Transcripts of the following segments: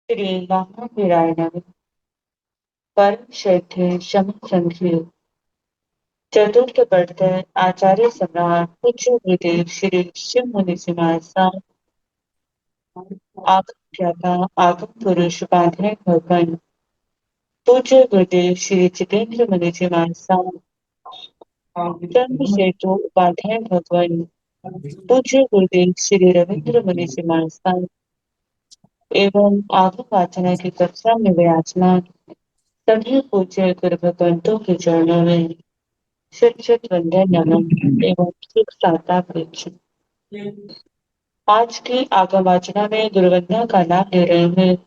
श्री रामाभिरायण परम श्रद्धेय शम संघीय चतुर्थ बर्तर आचार्य सम्राट पूज्य गुरुदेव श्री शिव मुनि सिंहासन आगम ख्याता आगम पुरुष उपाध्याय भगवान पूज्य गुरुदेव श्री जितेंद्र मुनि सिंहासन ब्रह्म सेतु उपाध्याय भगवान पूज्य गुरुदेव श्री रविंद्र मुनि सिंहासन एवं आगम वाचना की कक्षा में विराजमान सभी पूज्य गुरु भगवंतों के चरणों में शिक्षक वंदन नमन एवं सुख साता प्रेक्षण। आज की आगमवाचना में गुरुवंदना का नाम ले रहे हैं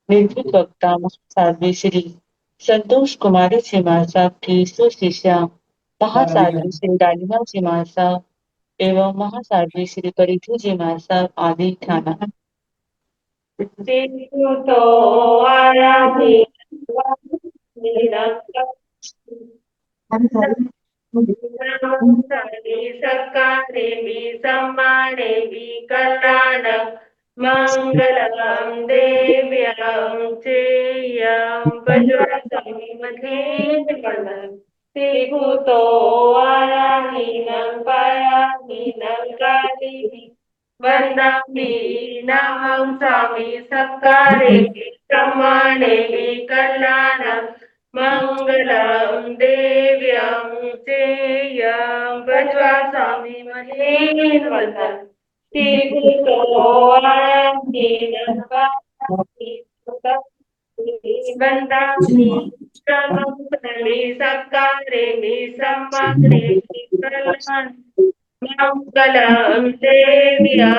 निर्भीक वक्ता महासाध्वी श्री संतोष कुमारी जी महासाब की सुशिष्या महासाध्वी श्री डालिमा जी महासाब एवं महासाध्वी श्री परिधि जी महासाब आदि ठाना तो आराधि सत्कारेवि सम्मानेवि कल्याण मङ्गलं देव्यं चेयं वज्रसंमधेन श्रीभूतो आराहीनं पराहीनं कालीः वन्दामि नमः स्वामी सत्कारे ब्रह्मणे कल्याणं मङ्गलं देव्यं चेयं वज्वा स्वामी महेन्द्रवन्दनं श्रीभूतो आराधीनं वन्दामि नमः सत्कारे सम्माने कल्याणं मङ्गलं देव्यां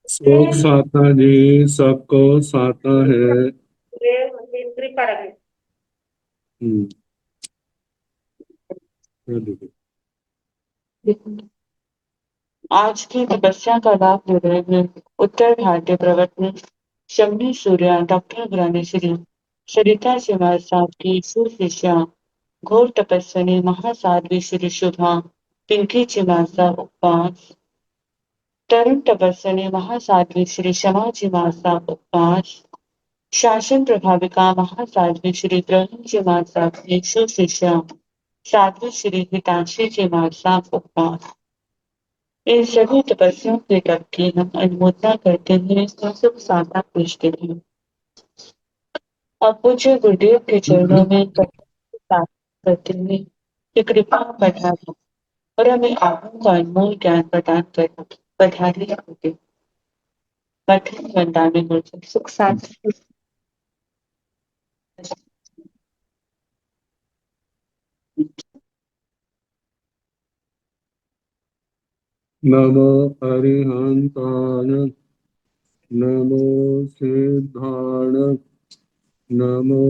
शोक साता जी सबको साता है। आज की तपस्या का लाभ ले रहे हैं उत्तर भारतीय प्रवर्तन शमनी सूर्या डॉक्टर ग्रानी श्री सरिता सिंह साहब की सुशिष्या घोर तपस्विनी महासाध्वी श्री शुभा पिंकी चिमासा उपवास तरुण तपस्विनी महासाध्वी श्री शमा चिमासा उपवास शासन प्रभाविका महासाध्वी श्री ग्रहण चिमासा की सुशिष्या साध्वी श्री हितांशी चिमासा उपवास इन सभी तपस्याओं के तप की हम अनुमोदना करते हैं और सुख साधना पूछते हैं और पूज्य गुरुदेव के चरणों में प्रार्थना करते हुए कि कृपा बढ़ाना और हमें आत्मा का अनमोल ज्ञान प्रदान कर पधारी होगी कठिन वरदान में सुख साधना नमो अरिहंताय नमो सिद्धाय नमो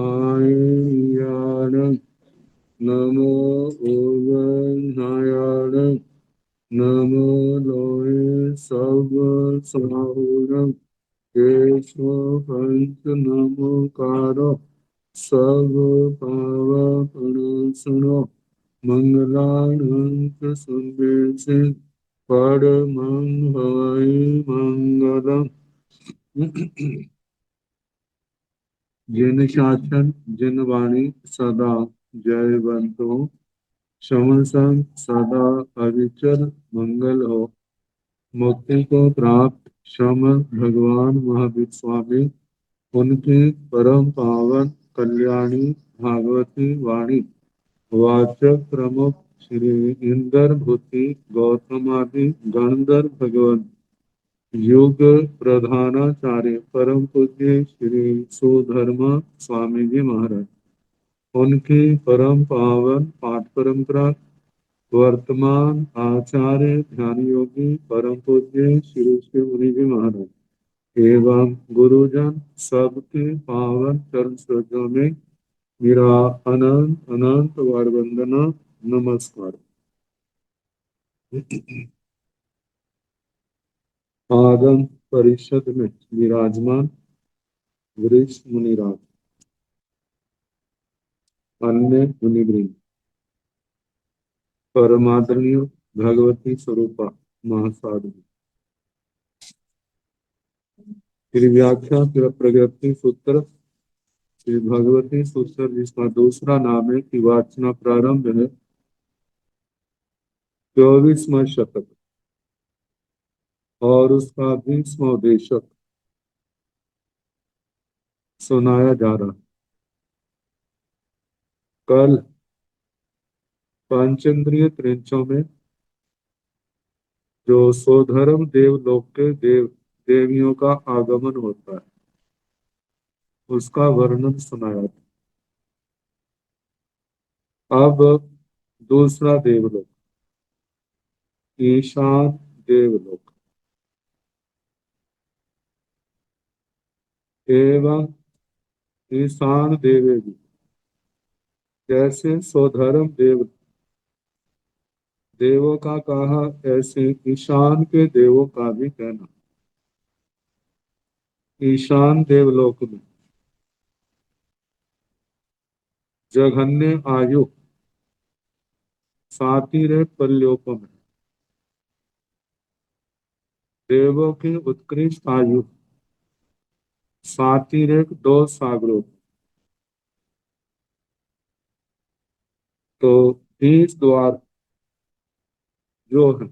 आय्याय नमो ओवनाय नमो लोये सब साहुरं केशव पंच नमोकार सब पावपणसुनो मंगलानंत संवेशे परमं हवै मंगलम्। जिन शासन जिन वाणी सदा जयवंत हो श्रवण संग सदा अविचल मंगल हो मुक्ति को प्राप्त श्रम भगवान महावीर स्वामी उनकी परम पावन कल्याणी भागवती वाणी वाचक प्रमुख श्री इंदर भूति गौतमादि गणधर भगवान योग प्रधानाचार्य परम पूज्य श्री सुधर्मा स्वामी जी महाराज उनकी परम पावन पाठ परंपरा वर्तमान आचार्य ध्यान योगी परम पूज्य श्री श्री मुनि जी महाराज एवं गुरुजन सबके पावन चरण सरोजों में मेरा अनंत अनंत वार वंदना नमस्कार। आगम परिषद में विराजमान वरिष्ठ मुनिराज अन्य मुनिवृंद परमादरणीय भगवती स्वरूपा महासाधु। फिर व्याख्या, फिर प्रगति सूत्र, फिर भगवती सूत्र जिसका दूसरा नाम है कि वाचना प्रारंभ है 24वां शतक और उसका 20वां देशक सुनाया जा रहा। कल पंचेंद्रिय त्रिंचों में जो सोधर्म देवलोक के देवियों का आगमन होता है उसका वर्णन सुनाया था। अब दूसरा देवलोक ईशान देवलोक एवं ईशान देवेगी, जैसे स्वधर्म देवों का कहा ऐसे ईशान के देवों का भी कहना। ईशान देवलोक में जघन्य आयु सातिरे पल्योपम है, देवों की उत्कृष्ट आयु सातिरेक 2 सागरों। तो 20 द्वार जो है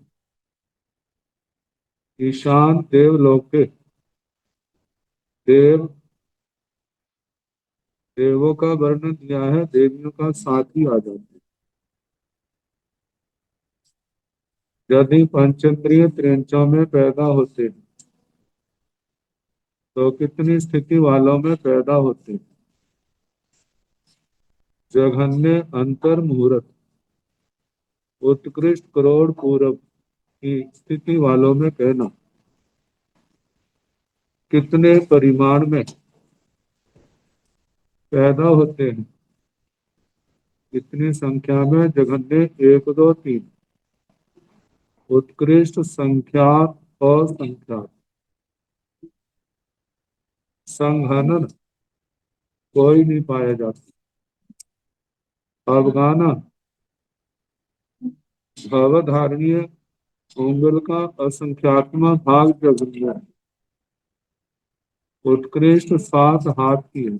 ईशान देवलोक के देवों का वर्णन दिया है, देवियों का साथ ही आ जाते हैं। यदि पंचेंद्रिय त्रिंचों में पैदा होते हैं तो कितनी स्थिति वालों में पैदा होते हैं? जघन्य अंतर मुहूर्त उत्कृष्ट करोड़ पूरब की स्थिति वालों में कहना। कितने परिमाण में पैदा होते हैं, कितनी संख्या में? जघन्य 1 2 3 उत्कृष्ट संख्यात और संख्यात संघनन कोई नहीं पाया जाता। अवगाना भवधारणीय उंगल का असंख्यात्मा भाग जघन्य उत्कृष्ट 7 हाथ की है।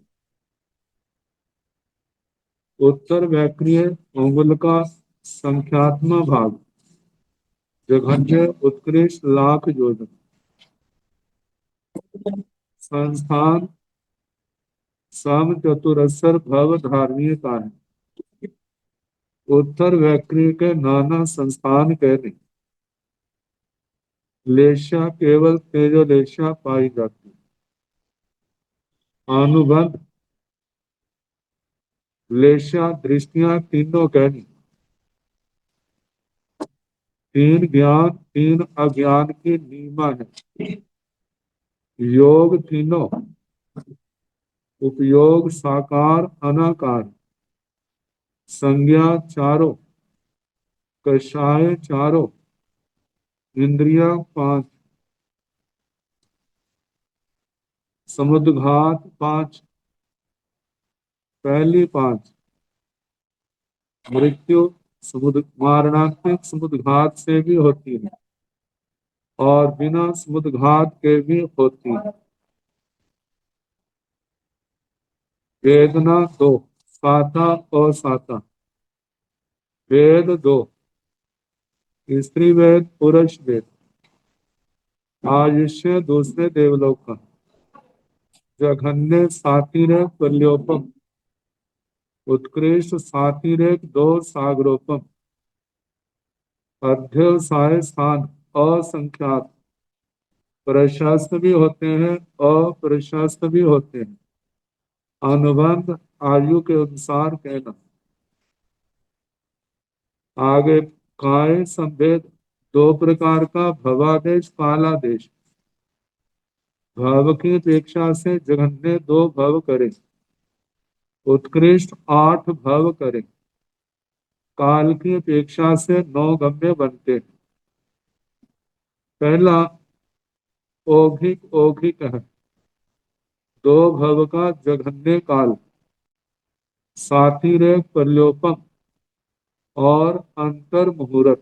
उत्तर वैक्रिय उंगल का संख्यात्मा भाग जघन्य उत्कृष्ट लाख योजन। संस्थान सम चतुरस्र भव धारणीय का है। उत्तर वैक्रिय के नाना संस्थान कहने लेशा केवल तेजोलेशा पाई जाती। अनुबंध लेशा दृष्टियां तीनों कहनी। 3 ज्ञान 3 अज्ञान की नीमा है। योग तीनों उपयोग साकार अनाकार संज्ञा चारों कषाय चारों इंद्रिया 5 समुद्घात 5 पहली 5 मृत्यु समुद्र मारणात्मक समुद्घात से भी होती है और बिना समुद्घात के भी होती है। वेदना 2 साता और साता वेद 2 स्त्री वेद पुरुष वेद। आयुष्य दूसरे देवलोक का जघन्य सातिरेक प्रल्योपम उत्कृष्ट सातिरेक 2 सागरोपम अध्यवसाय स्थान असंख्यात प्रशस्त भी होते हैं अप्रशस्त भी होते हैं। अनुबंध आयु के अनुसार कहना। आगे काय संभेद 2 प्रकार का भवादेश कालादेश। भव की अपेक्षा से जघन्य 2 भव करें, उत्कृष्ट 8 भव करें, काल की अपेक्षा से 9 गम्य बनते। पहला औघिक औघिक है 2 भव का जघन्य काल सातिरेक प्रल्योपम और अंतर मुहूर्त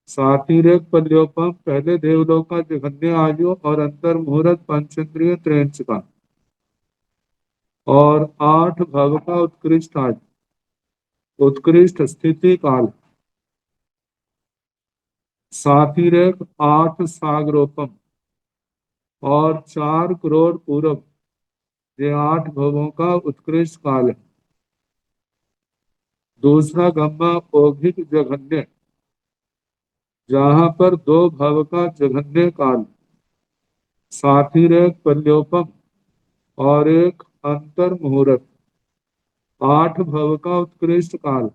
सातिरेक पल्योपम पहले देवलोक का जघन्य आयु और अंतर मुहूर्त पंचेंद्रिय त्रेंच का और 8 भव का उत्कृष्ट आयु उत्कृष्ट स्थिति काल सातिरेक 8 सागरोपम और 4 करोड़ पूरब ये 8 भवों का उत्कृष्ट काल है। दूसरा गम्मा औघिक जघन्य जहां पर 2 भव का जघन्य काल सातिरेक पल्योपम और एक अंतर मुहूर्त 8 भव का उत्कृष्ट काल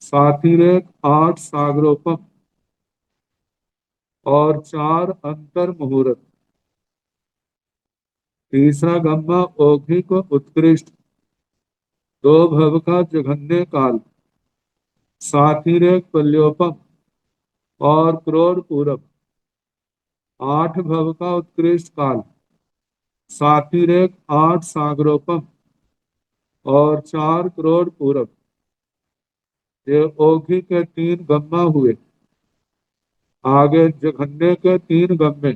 सातिरेक 8 सागरोपम और 4 अंतर मुहूर्त। तीसरा गम्मा औघिक उत्कृष्ट 2 भव का जघन्य काल सातिरेक पल्योपम और करोड़ पूरब 8 भव का उत्कृष्ट काल सातिरेक 8 सागरोपम और 4 करोड़ पूरब। ये औघी के 3 गम्मा हुए। आगे जघन्य के 3 गम्मे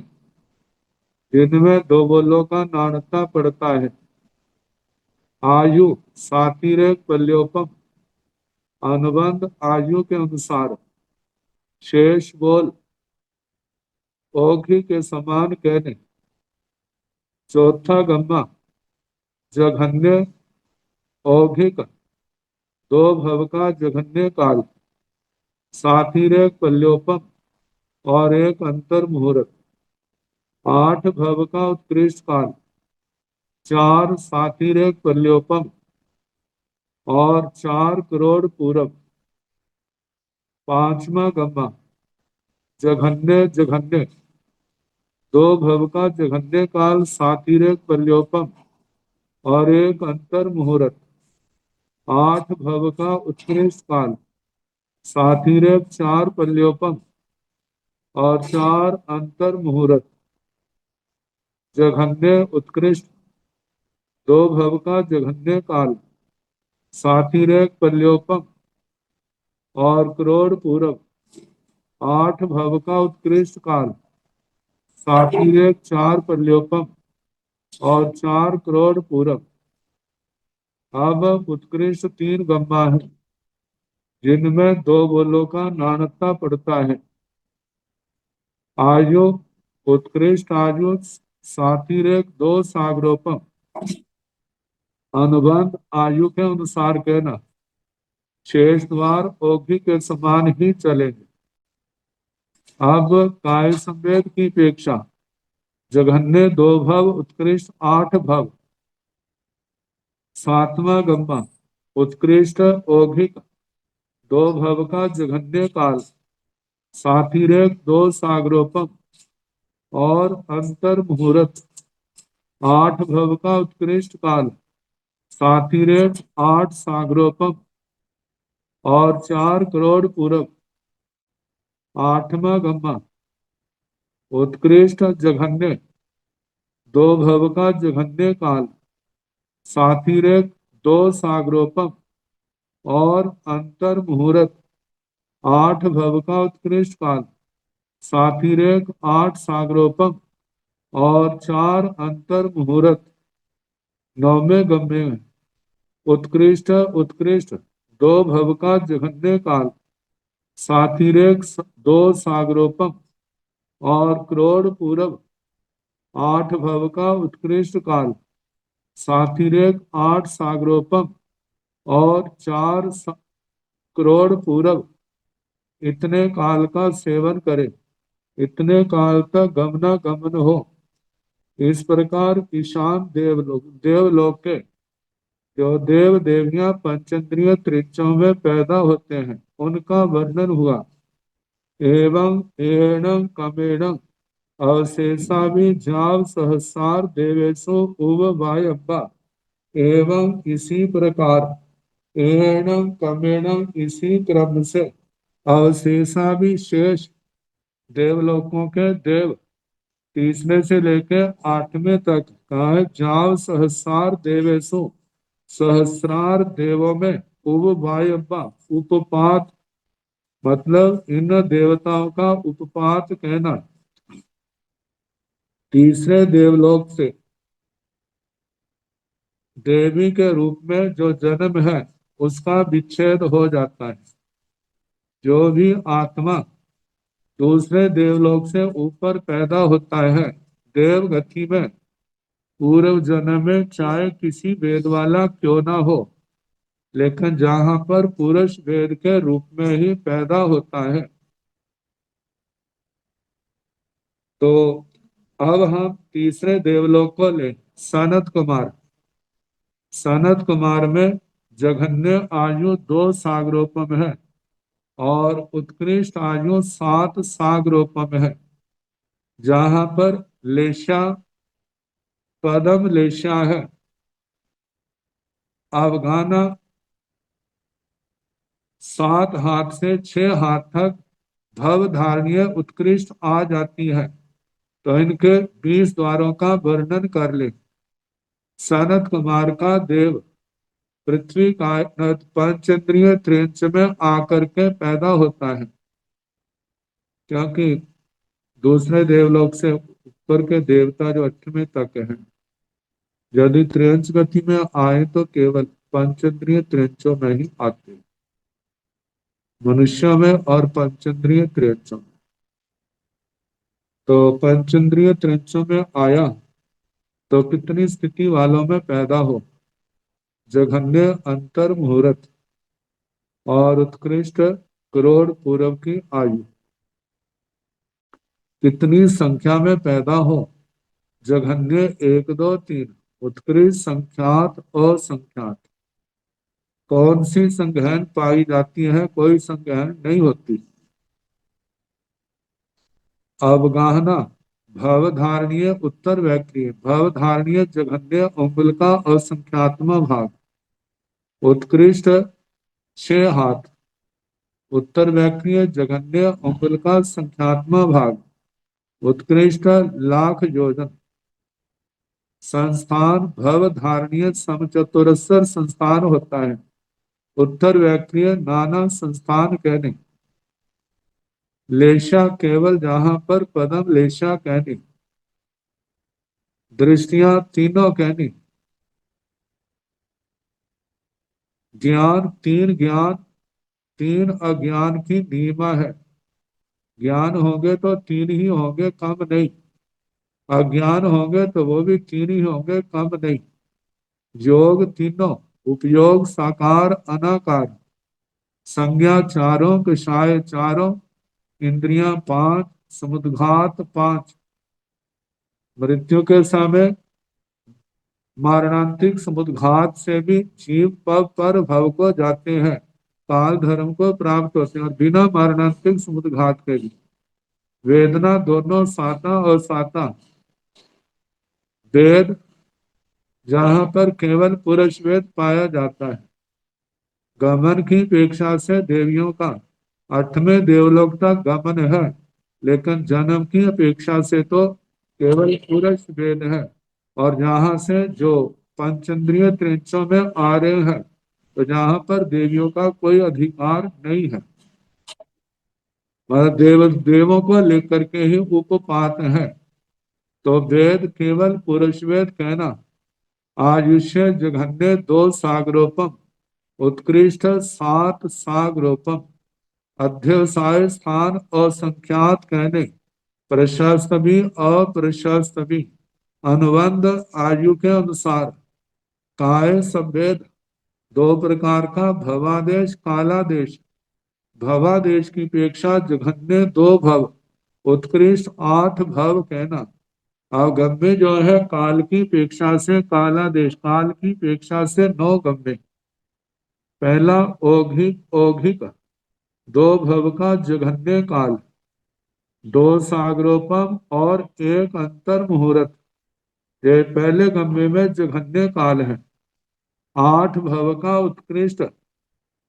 जिनमें 2 बोलों का नाणता पड़ता है। आयु सातिरेक पल्योपम अनुबंध आयु के अनुसार शेष बोल औघी के समान कहने। चौथा गम्मा जघन्य औघिक 2 भव का जघन्य काल सातिरेक पल्योपम और एक अंतर मुहूर्त 8 भव का उत्कृष्ट काल 4 सातिरेक पल्योपम और 4 करोड़ पूरब। पांचवा गम्मा जघन्य जघन्य 2 भव का जघन्य काल सातिरेक पल्योपम और एक अंतर मुहूर्त 8 भव का उत्कृष्ट काल सातिरेक 4 पल्योपम और 4 अंतर मुहूर्त। जघन्य उत्कृष्ट 2 भव का जघन्य काल सातिरेक पल्योपम और करोड़ पूरब 8 भव का उत्कृष्ट काल सातिरेक 4 पल्योपम और 4 करोड़ पूरब। अब उत्कृष्ट 3 गम्मा है जिनमें 2 बोलों का नाणता पड़ता है। आयु उत्कृष्ट आयु सातिरेक 2 सागरोपम अनुबंध आयु के अनुसार कहना। शेष द्वार औघी के समान ही चलेंगे। अब काय संवेद की अपेक्षा जघन्य 2 भव उत्कृष्ट 8 भव। सातवां गम्मा उत्कृष्ट औघिक 2 भव का जघन्य काल सातिरेक 2 सागरोपम और अंतर मुहूर्त 8 भव का उत्कृष्ट काल सातिरेक 8 सागरोपम और 4 करोड़ पूरब। आठवां गम्मा उत्कृष्ट जघन्य 2 भव का जघन्य काल सातिरेक 2 सागरोपम और अंतर मुहूर्त 8 भव का उत्कृष्ट काल सातिरेक 8 सागरोपम और 4 अंतर मुहूर्त। नौवें गम्मे में उत्कृष्ट उत्कृष्ट 2 भव का जघन्य काल सातिरेक 2 सागरोपम और करोड़ पूरब 8 भव का उत्कृष्ट काल सातिरेक 8 सागरोपम और 4 करोड़ पूरब। इतने काल का सेवन करे, इतने काल तक गमना गमन हो। इस प्रकार ईशान देवलोक के जो देव देवियां पंचेंद्रिय त्रिचों में पैदा होते हैं उनका वर्णन हुआ। एवं एणं कमेणं अवशेषाभिजाव सहस्रार देवेशो उव वायब्बा। एवं इसी प्रकार एणं कमेणं इसी क्रम से अवशेषाभिशेष देवलोकों के देव तीसरे से लेकर 8वें तक का है। जाव सहस्रार देवेशो सहस्रार देवों में उव वायब्बा उपपात मतलब इन देवताओं का उपपात कहना, तीसरे देवलोक से देवी के रूप में जो जन्म है उसका विच्छेद हो जाता है। जो भी आत्मा दूसरे देवलोक से ऊपर पैदा होता है देव गति में, पूर्व जन्म में चाहे किसी वेद वाला क्यों ना हो, लेकिन जहां पर पुरुष वेद के रूप में ही पैदा होता है, तो अब हम तीसरे देवलोक को ले। सनत कुमार, सनत कुमार में जघन्य आयु 2 सागरोपम है और उत्कृष्ट आयु 7 सागरोपम है। जहां पर लेशा, पदम लेशा है, अवगाना 7 हाथ से 6 हाथ तक भव धारणीय उत्कृष्ट आ जाती है। तो इनके 20 द्वारों का वर्णन कर ले। सनत कुमार का देव पृथ्वी का पंचेंद्रिय त्रिंच में आकर के पैदा होता है, क्योंकि दूसरे देवलोक से ऊपर के देवता जो 8वें तक हैं, यदि त्रियंच गति में आए तो केवल पंचेंद्रिय त्रिंचों में ही आते हैं, मनुष्यों में और पंचेंद्रिय त्रिंचों में। तो पंचेंद्रिय त्रिंचों में आया तो कितनी स्थिति वालों में पैदा हो, जघन्य अंतर मुहूर्त और उत्कृष्ट करोड़ पूर्व की आयु, कितनी संख्या में पैदा हो, जघन्य 1 2 3, उत्कृष्ट संख्यात असंख्यात। कौन सी संज्ञान पाई जाती है? कोई संज्ञान नहीं होती। अवगाहना भवधारणीय उत्तर वैक्रिय, भवधारणीय जघन्य उंगल का असंख्यात्म भाग, उत्कृष्ट 6 हाथ, उत्तर वैक्रिय जघन्य उंगल का संख्यात्म भाग, उत्कृष्ट लाख योजन। संस्थान भव धारणीय समचतुरस्र संस्थान होता है, उत्तर वैक्रिय नाना संस्थान कहने। लेशा केवल जहां पर पदम लेशा कहने, दृष्टियां तीनों कहनी, ज्ञान 3 ज्ञान 3 अज्ञान की नीमा है। ज्ञान होंगे तो 3 ही होंगे, कम नहीं। अज्ञान होंगे तो वो भी 3 ही होंगे, कम नहीं। योग तीनों, उपयोग साकार अनाकार, संज्ञा चारों, कषाय चारों, इंद्रियां 5, समुद्घात 5। मृत्यु के समय मारणांतिक समुद्घात से भी जीव पग पर भव को जाते हैं, काल धर्म को प्राप्त होते हैं, और बिना मारणांतिक समुद्घात के भी। वेदना दोनों साता और साता, वेद जहां पर केवल पुरुष वेद पाया जाता है। गमन की अपेक्षा से देवियों का 8वें देवलोक तक गमन है, लेकिन जन्म की अपेक्षा से तो केवल पुरुष वेद है। और जहां से जो पंचेंद्रिय त्रिंचों में आ रहे हैं, तो जहां पर देवियों का कोई अधिकार नहीं है, मतलब देवों को लेकर के ही उपपात है। तो वेद केवल पुरुष वेद कहना। आयुष्य जघन्य 2 सागरोपम, उत्कृष्ट 7 सागरोपम, अध्यवसाय स्थान असंख्यात कहने, प्रशस्त भी अप्रशस्त भी, अनुबंध आयु के अनुसार। काय संवेद 2 प्रकार का, भवादेश कालादेश। भवादेश की अपेक्षा जघन्य 2 भव, उत्कृष्ट 8 भव कहना। अवगम्य जो है काल की अपेक्षा से, कालादेश काल की अपेक्षा से 9 गम्य। पहला औघिक, औघिक 2 भव का जघन्य काल, 2 सागरोपम और 1 अंतर मुहूर्त। ये पहले गम्य में जघन्य काल है। 8 भव का उत्कृष्ट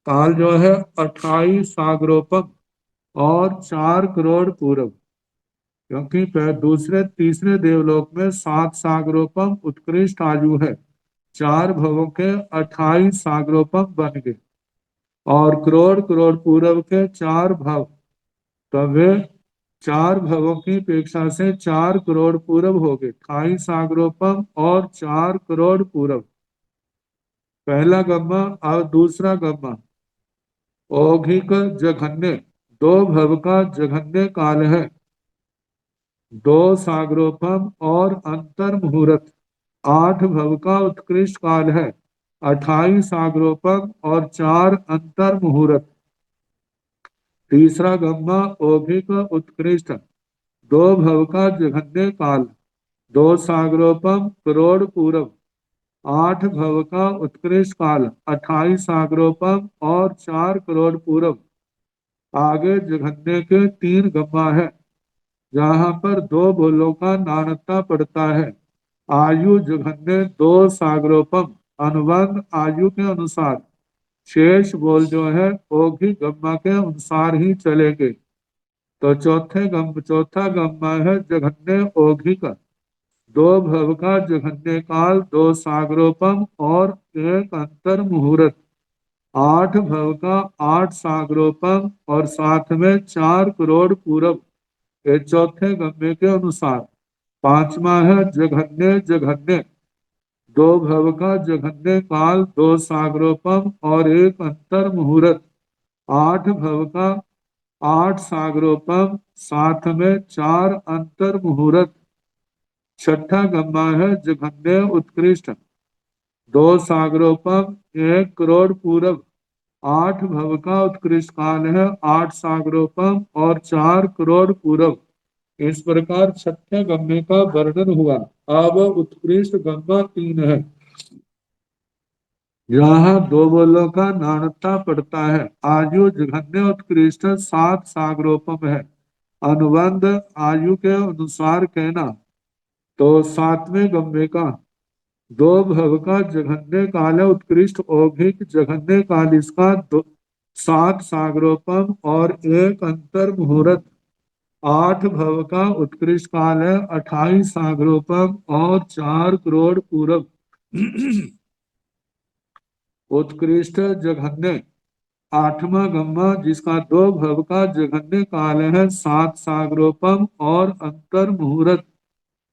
काल जो है 28 सागरोपम और 4 करोड़ पूर्व, क्योंकि दूसरे तीसरे देवलोक में 7 सागरोपम उत्कृष्ट आयु है, 4 भवों के 28 सागरोपम बन गए। और करोड़ करोड़ पूरब के 4 भव, तब वे 4 भवों की अपेक्षा से 4 करोड़ पूरब हो गए। खाई सागरोपम और 4 करोड़ पूरब, पहला गम्मा और दूसरा गम्मा। औघिक जघन्य, 2 भव का जघन्य काल है। 2 सागरोपम और अंतर मुहूर्त, 8 भव का उत्कृष्ट काल है। 28 सागरोपम और 4 अंतर मुहूर्त। तीसरा गम्मा औघिक उत्कृष्ट, 2 भव का जघन्य काल। 2 सागरोपम करोड़ पूरब, 8 भव का उत्कृष्ट काल। 28 सागरोपम और 4 करोड़ पूरब। आगे जघन्य के 3 गम्मा है, जहाँ पर 2 बोलों का नानता पड़ता है। आयु जघन्य 2 सागरोपम, अनुबंध आयु के अनुसार। शेष बोल जो है औघिक गम्मा के अनुसार ही चलेंगे। तो चौथा गम्मा है जघन्य औघिक, 2 भव का जघन्य काल, 2 सागरोपम और 1 अंतर मुहूर्त। 8 भव का 8 सागरोपम और साथ में 4 करोड़ पूरब, ये चौथे गम्य के अनुसार। पांचवा है जघन्य जघन्य, 2 भव का जघन्य काल, 2 सागरोपम और 1 अंतर मुहूर्त। 8 भव का 8 सागरोपम, साथ में 4 अंतर मुहूर्त। छठा गम्मा है जघन्य उत्कृष्ट, 2 सागरोपम, 1 करोड़ पूरब। 8 भव का उत्कृष्ट काल है। 8 सागरोपम और 4 करोड़ पूरब। इस प्रकार छठे गम्मे का वर्णन हुआ। अब उत्कृष्ट गम्मा 3 है, यहाँ 2 बोलों का नानता पड़ता है। आयु जघन्य उत्कृष्ट 7 सागरोपम है। अनुबंध आयु के अनुसार कहना, तो 7वें गम्मे का 2 भव का जघन्य काल है उत्कृष्ट औघिक जघन्य काल इसका 7 सागरोपम और 1 अंतर मुहूर्त। 8 भव का उत्कृष्ट काल है। 28 सागरोपम और 4 करोड़ पूरब। उत्कृष्ट जघन्य 8वां गम्मा, जिसका 2 भव का जघन्य काल है। 7 सागरोपम और अंतर मुहूर्त।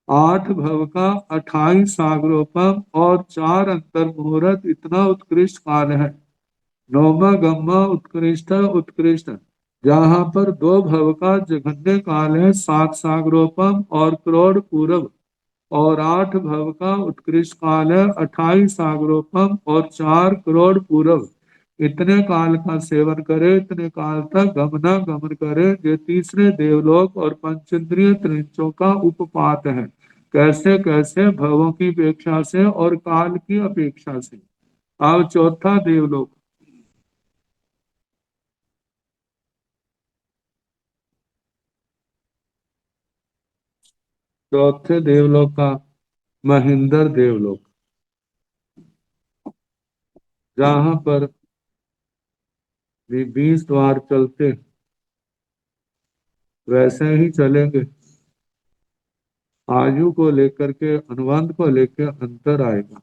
8 भव का 28 सागरोपम और 4 अंतर मुहूर्त, इतना उत्कृष्ट काल है। 9वां गम्मा उत्कृष्ट उत्कृष्ट, जहाँ पर 2 भव का जघन्य काल है। 7 सागरोपम और करोड़ पूरब, और 8 भव का उत्कृष्ट काल है। 28 सागरोपम और 4 करोड़ पूरब। इतने काल का सेवन करे, इतने काल तक गमना गमन करे, ये तीसरे देवलोक और पंचेंद्रिय त्रिंचों का उपपात है। कैसे कैसे भवों की अपेक्षा से और काल की अपेक्षा से। अब चौथा देवलोक, चौथे देवलोक का महेंद्र देवलोक, जहां पर भी 20 द्वार चलते, वैसे ही चलेंगे। आयु को लेकर के, अनुबंध को लेकर अंतर आएगा।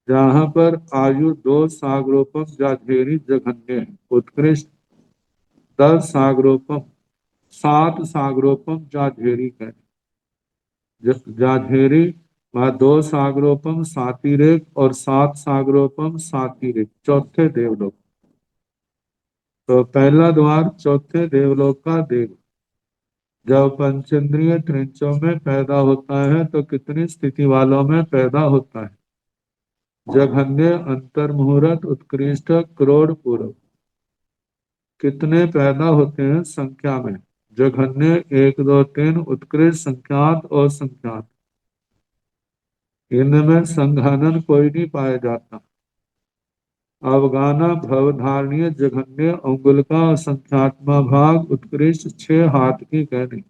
जहां पर आयु 2 सागरोपम जाझेरी जघन्य उत्कृष्ट, 10 सागरोपम, 7 सागरोपम जाझेरी है। जाझेरी व 2 सागरोपम सातिरेक और 7 सागरोपम सातिरेक, चौथे देवलोक। तो पहला द्वार चौथे देवलोक का देव जब पंचेंद्रिय त्रिंचों में पैदा होता है तो कितनी स्थिति वालों में पैदा होता है। जघन्य, अंतर मुहूर्त, उत्कृष्ट, करोड़ पूरब, कितने पैदा होते हैं संख्या में। जघन्य 1 2 3, उत्कृष्ट संख्यात और संख्यात, इनमें संघानन कोई नहीं पाया जाता। अवगाना भवधारणीय जघन्य अंगुल का संख्यात्मा भाग उत्कृष्ट 6 हाथ की कहनी।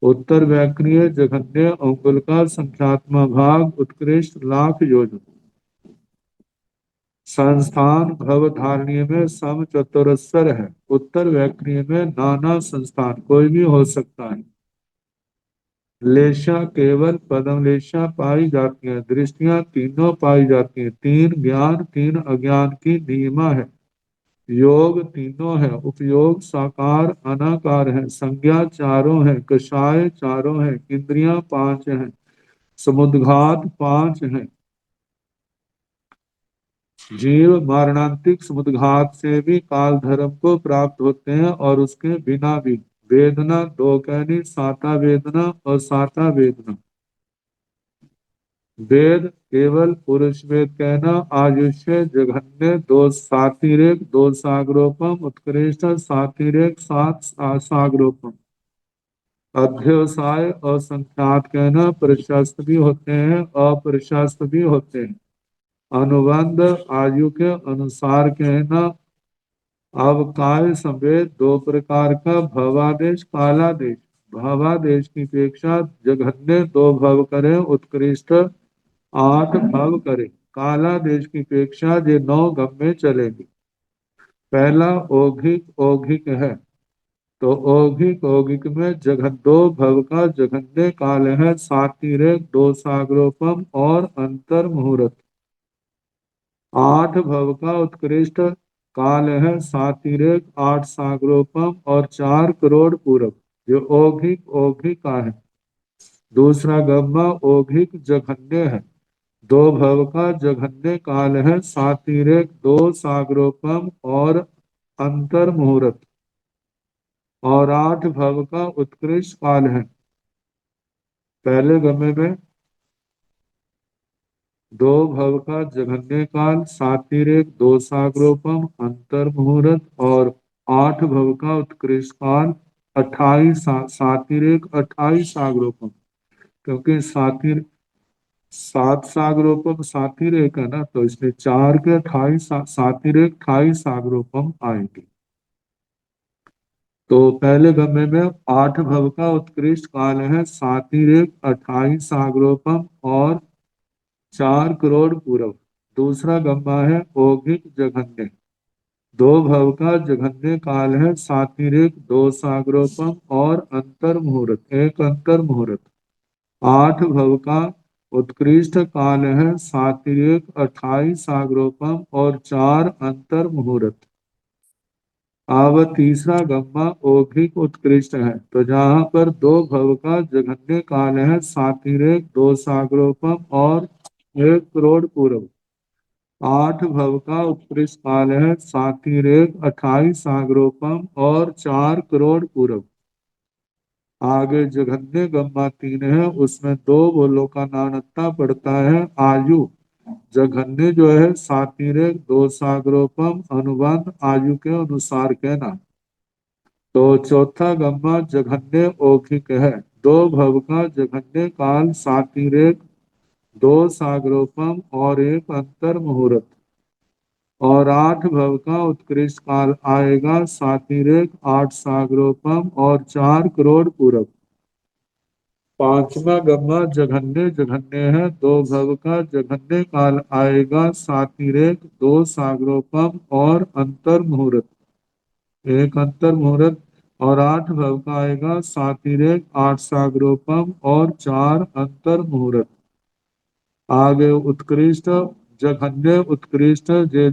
उत्तर व्याक्रिय जघन्य अंगुल का संख्यात्मा भाग उत्कृष्ट लाख योजन। संस्थान भवधारणीय में सम चतुरस्र है। उत्तर व्याक्रिय में नाना संस्थान, कोई भी हो सकता है। लेशा केवल पदमलेशा पाई जाती है। दृष्टियां तीनों पाई जाती हैं। तीन ज्ञान तीन अज्ञान की नियमा है। योग तीनों है। उपयोग साकार अनाकार है। संज्ञा चारों है। कषाय चारों है। इंद्रियां पांच हैं। समुद्घात पांच हैं। जीव मारणांतिक समुद्घात से भी काल धर्म को प्राप्त होते हैं और उसके बिना भी। वेदना दो कहनी, साता वेदना और साता वेदना। वेद केवल पुरुष वेद कहना। आयुष्य जघन्य दो सातिरेक दो सागरोपम उत्कृष्ट सातिरेक सात सागरोपम। अध्यवसाय और संख्यात कहना। प्रशस्त भी होते हैं अप्रशस्त भी होते हैं। अनुबंध आयु के अनुसार कहना। अब काय संवेद दो प्रकार का। भवादेश कालादेश। भवादेश की अपेक्षा जघन्य दो भव करें उत्कृष्ट आठ भव करें। कालादेश की अपेक्षा ये 9 गम में चलेगी। पहला औघिक औघिक है। तो औघिक औघिक में जघन दो भव का जघन्य काल है। सातिरेक दो सागरोपम और अंतर मुहूर्त। आठ भव का उत्कृष्ट काल है। सातिरेक आठ सागरोपम और 4 करोड़ पूरब। जो औघिक औघिक का है। दूसरा गम्मा औघिक जघन्य है। दो भव का जघन्य काल है। सातिरेक दो सागरोपम और अंतर मुहूर्त और 8 भव का उत्कृष्ट काल है। पहले गम्य में दो भव का जघन्य काल, सातिरेक दो सागरोपम अंतर मुहूर्त और 8 भव का उत्कृष्ट काल 28 सातिरेक 28 सागरोपम। क्योंकि सातिर 7 सागरोपम सातिरेक है ना, तो इसलिए 4 के 28 सातिरेक 28 सागरोपम आएंगे। तो पहले गम्य में 8 भव का उत्कृष्ट काल है। सातिरेक 28 सागरोपम और 4 करोड़ पूरब। दूसरा गम्मा है औघिक जघन्य। दो भव का जघन्य काल है। सातिरेक दो सागरोपम और अंतर मुहूर्त एक अंतर मुहूर्त। 8 भव का उत्कृष्ट काल है। सातिरेक 28 सागरोपम और 4 अंतर मुहूर्त। अब तीसरा गम्मा औघिक उत्कृष्ट है। तो जहां पर दो भव का जघन्य काल है। सातिरेक दो सागरोपम और 1 करोड़ पूरब। 8 भव का उत्कृष्ट काल है। सातिरेक 28 सागरोपम और 4 करोड़ पूरब। आगे जघन्य गम्मा 3 है। उसमें 2 बोलों का नानत्ता पड़ता है। आयु जघन्य जो है सातिरेक दो सागरोपम अनुबंध आयु के अनुसार कहना। तो चौथा गम्मा जघन्य औखिक है। दो भव का जघन्य काल सातिरेक दो सागरोपम और 1 अंतर मुहूर्त और 8 भव का उत्कृष्ट काल आएगा। सातिरेक 8 सागरोपम और 4 करोड़ पूरब। पांचवा गम्मा जघन्य जघन्य है। दो भव का जघन्य काल आएगा। सातिरेक दो सागरोपम और अंतर मुहूर्त 1 अंतर मुहूर्त और 8 भव का आएगा। सातिरेक 8 सागरोपम और 4 अंतर मुहूर्त। आगे उत्कृष्ट जघन्य उत्कृष्ट जे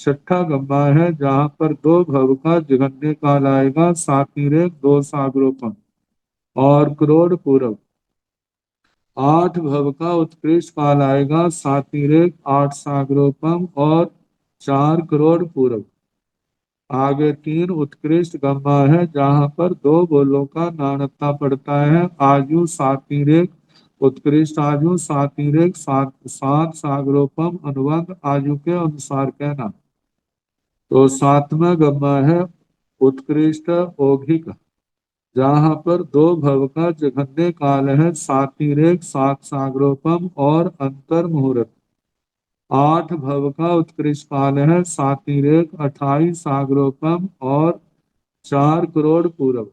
छठा गम्मा है। जहां पर दो भव का जघन्य काल आएगा। सातिरेक दो सागरोपम और करोड़ पूरब। 8 भव का उत्कृष्ट काल आएगा। सातिरेक 8 सागरोपम और 4 करोड़ पूरब। आगे 3 उत्कृष्ट गम्मा है। जहां पर 2 बोलों का नानत्ता पड़ता है। आयु सातिरेक उत्कृष्ट आयु सातिरेक 7 सागरोपम अनुबंध आयु के अनुसार कहना। तो 7वां गम्मा है उत्कृष्ट औघिक। जहां पर 2 भव का जघन्य काल है। सातिरेक 7 सागरोपम और अंतर मुहूर्त। 8 भव का उत्कृष्ट काल है। सातिरेक 28 सागरोपम और 4 करोड़ पूरब।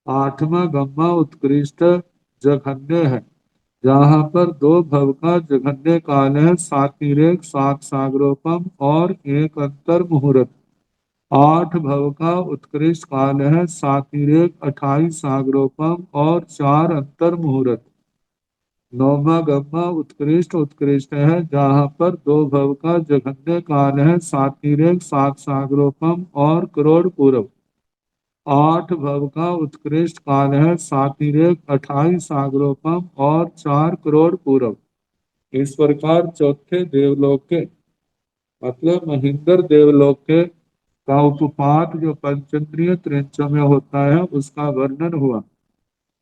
8वां गम्मा उत्कृष्ट जघन्य है। जहां पर 2 भव का जघन्य काल है। सातिरेक 7 सागरोपम और 1 अंतर मुहूर्त। 8 भव का उत्कृष्ट काल है, 7 28 सागरोपम और 4 अंतर मुहूर्त। 9वां गम्मा उत्कृष्ट उत्कृष्ट है, जहाँ पर 2 भव का जघन्य काल है, 7 सागरोपम और करोड़ पूरब। 8 भव का उत्कृष्ट काल है, 28 सागरोपम और 4 करोड़ पूरब। इस प्रकार चौथे देवलोक के मतलब महेंद्र देवलोक के का उपपात जो पंचेंद्रिय त्रिंचों में होता है उसका वर्णन हुआ।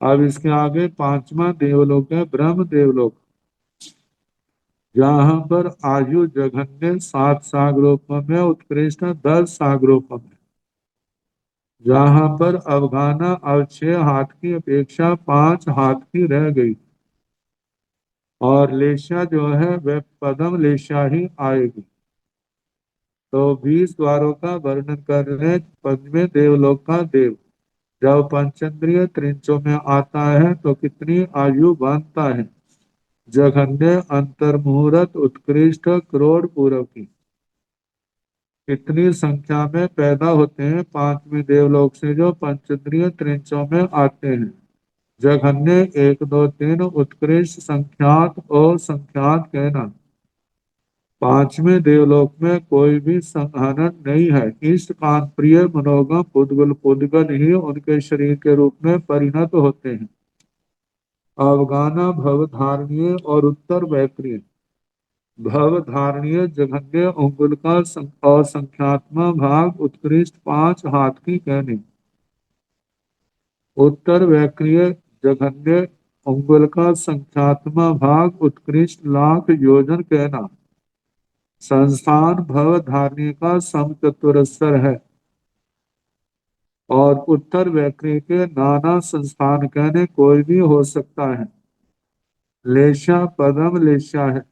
अब इसके आगे 5वां देवलोक है ब्रह्म देवलोक, जहाँ पर आयु जघन्य 7 सागरोपम में उत्कृष्ट 10 सागरोपम है, जहाँ पर अवगाना अब 6 हाथ की अपेक्षा 5 हाथ की रह गई, और लेशा जो है वह पदम लेशा ही आएगी। तो 20 द्वारों का वर्णन कर रहे 5वें देवलोक का देव जब पंचेंद्रिय त्रिंचों में आता है तो कितनी आयु बांधता है। जघन्य अंतर्मुहूर्त उत्कृष्ट करोड़ पूर्व की कितनी संख्या में पैदा होते हैं 5वें देवलोक से जो पंचेंद्रिय त्रिंचों में आते हैं। जघन्य 1 2 3 उत्कृष्ट संख्यात और संख्यात कहना। 5वें देवलोक में कोई भी संघानन नहीं है, इष्ट कान प्रिय मनोगम पुद्गल पुद्गल ही उनके शरीर के रूप में परिणत होते हैं। अवगाना भव धारणीय और उत्तर वैक्रिय। भव धारणीय जघन्य अंगुल का और संख्यात्मा भाग उत्कृष्ट 5 हाथ की कहने। उत्तर वैक्रिय जघन्य अंगुल का संख्यात्मा भाग उत्कृष्ट लाख योजन कहना। संस्थान भव धारणीय का समचतुरस्र है और उत्तर वैक्रिय के नाना संस्थान कहने कोई भी हो सकता है। लेशा पदम लेशा है।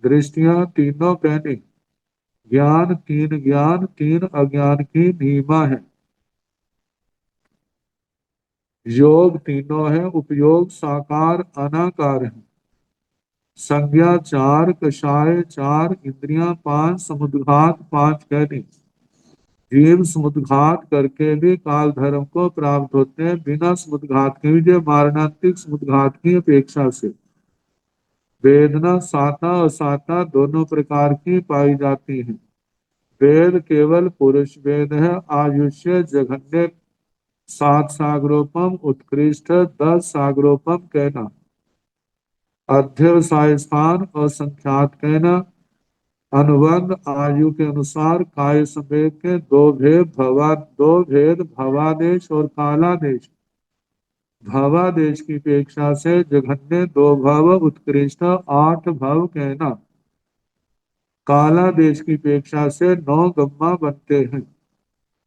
दृष्टियां तीनों कहने। ज्ञान तीन अज्ञान की नीमा है। योग तीनों है, उपयोग साकार अनाकार है। संज्ञा 4 कषाय 4 इंद्रियां 5 समुद्घात 5 कहने। जीव समुद्घात करके भी काल धर्म को प्राप्त होते हैं, बिना समुद्घात के भी जो मारणांतिक समुद्घात की अपेक्षा से। वेदना साता और साता दोनों प्रकार की पाई जाती है। वेद केवल पुरुष वेद है। आयुष्य जघन्य 7 सागरोपम उत्कृष्ट 10 सागरोपम कहना। अध्यवसाय स्थान और संख्यात कहना। अनुबंध आयु के अनुसार काय संवेद के दो भेद भवादेश और कालादेश। भवादेश की अपेक्षा से जघन्य 2 भव उत्कृष्ट 8 भव कहना। कालादेश की अपेक्षा से 9 गम्मा बनते हैं।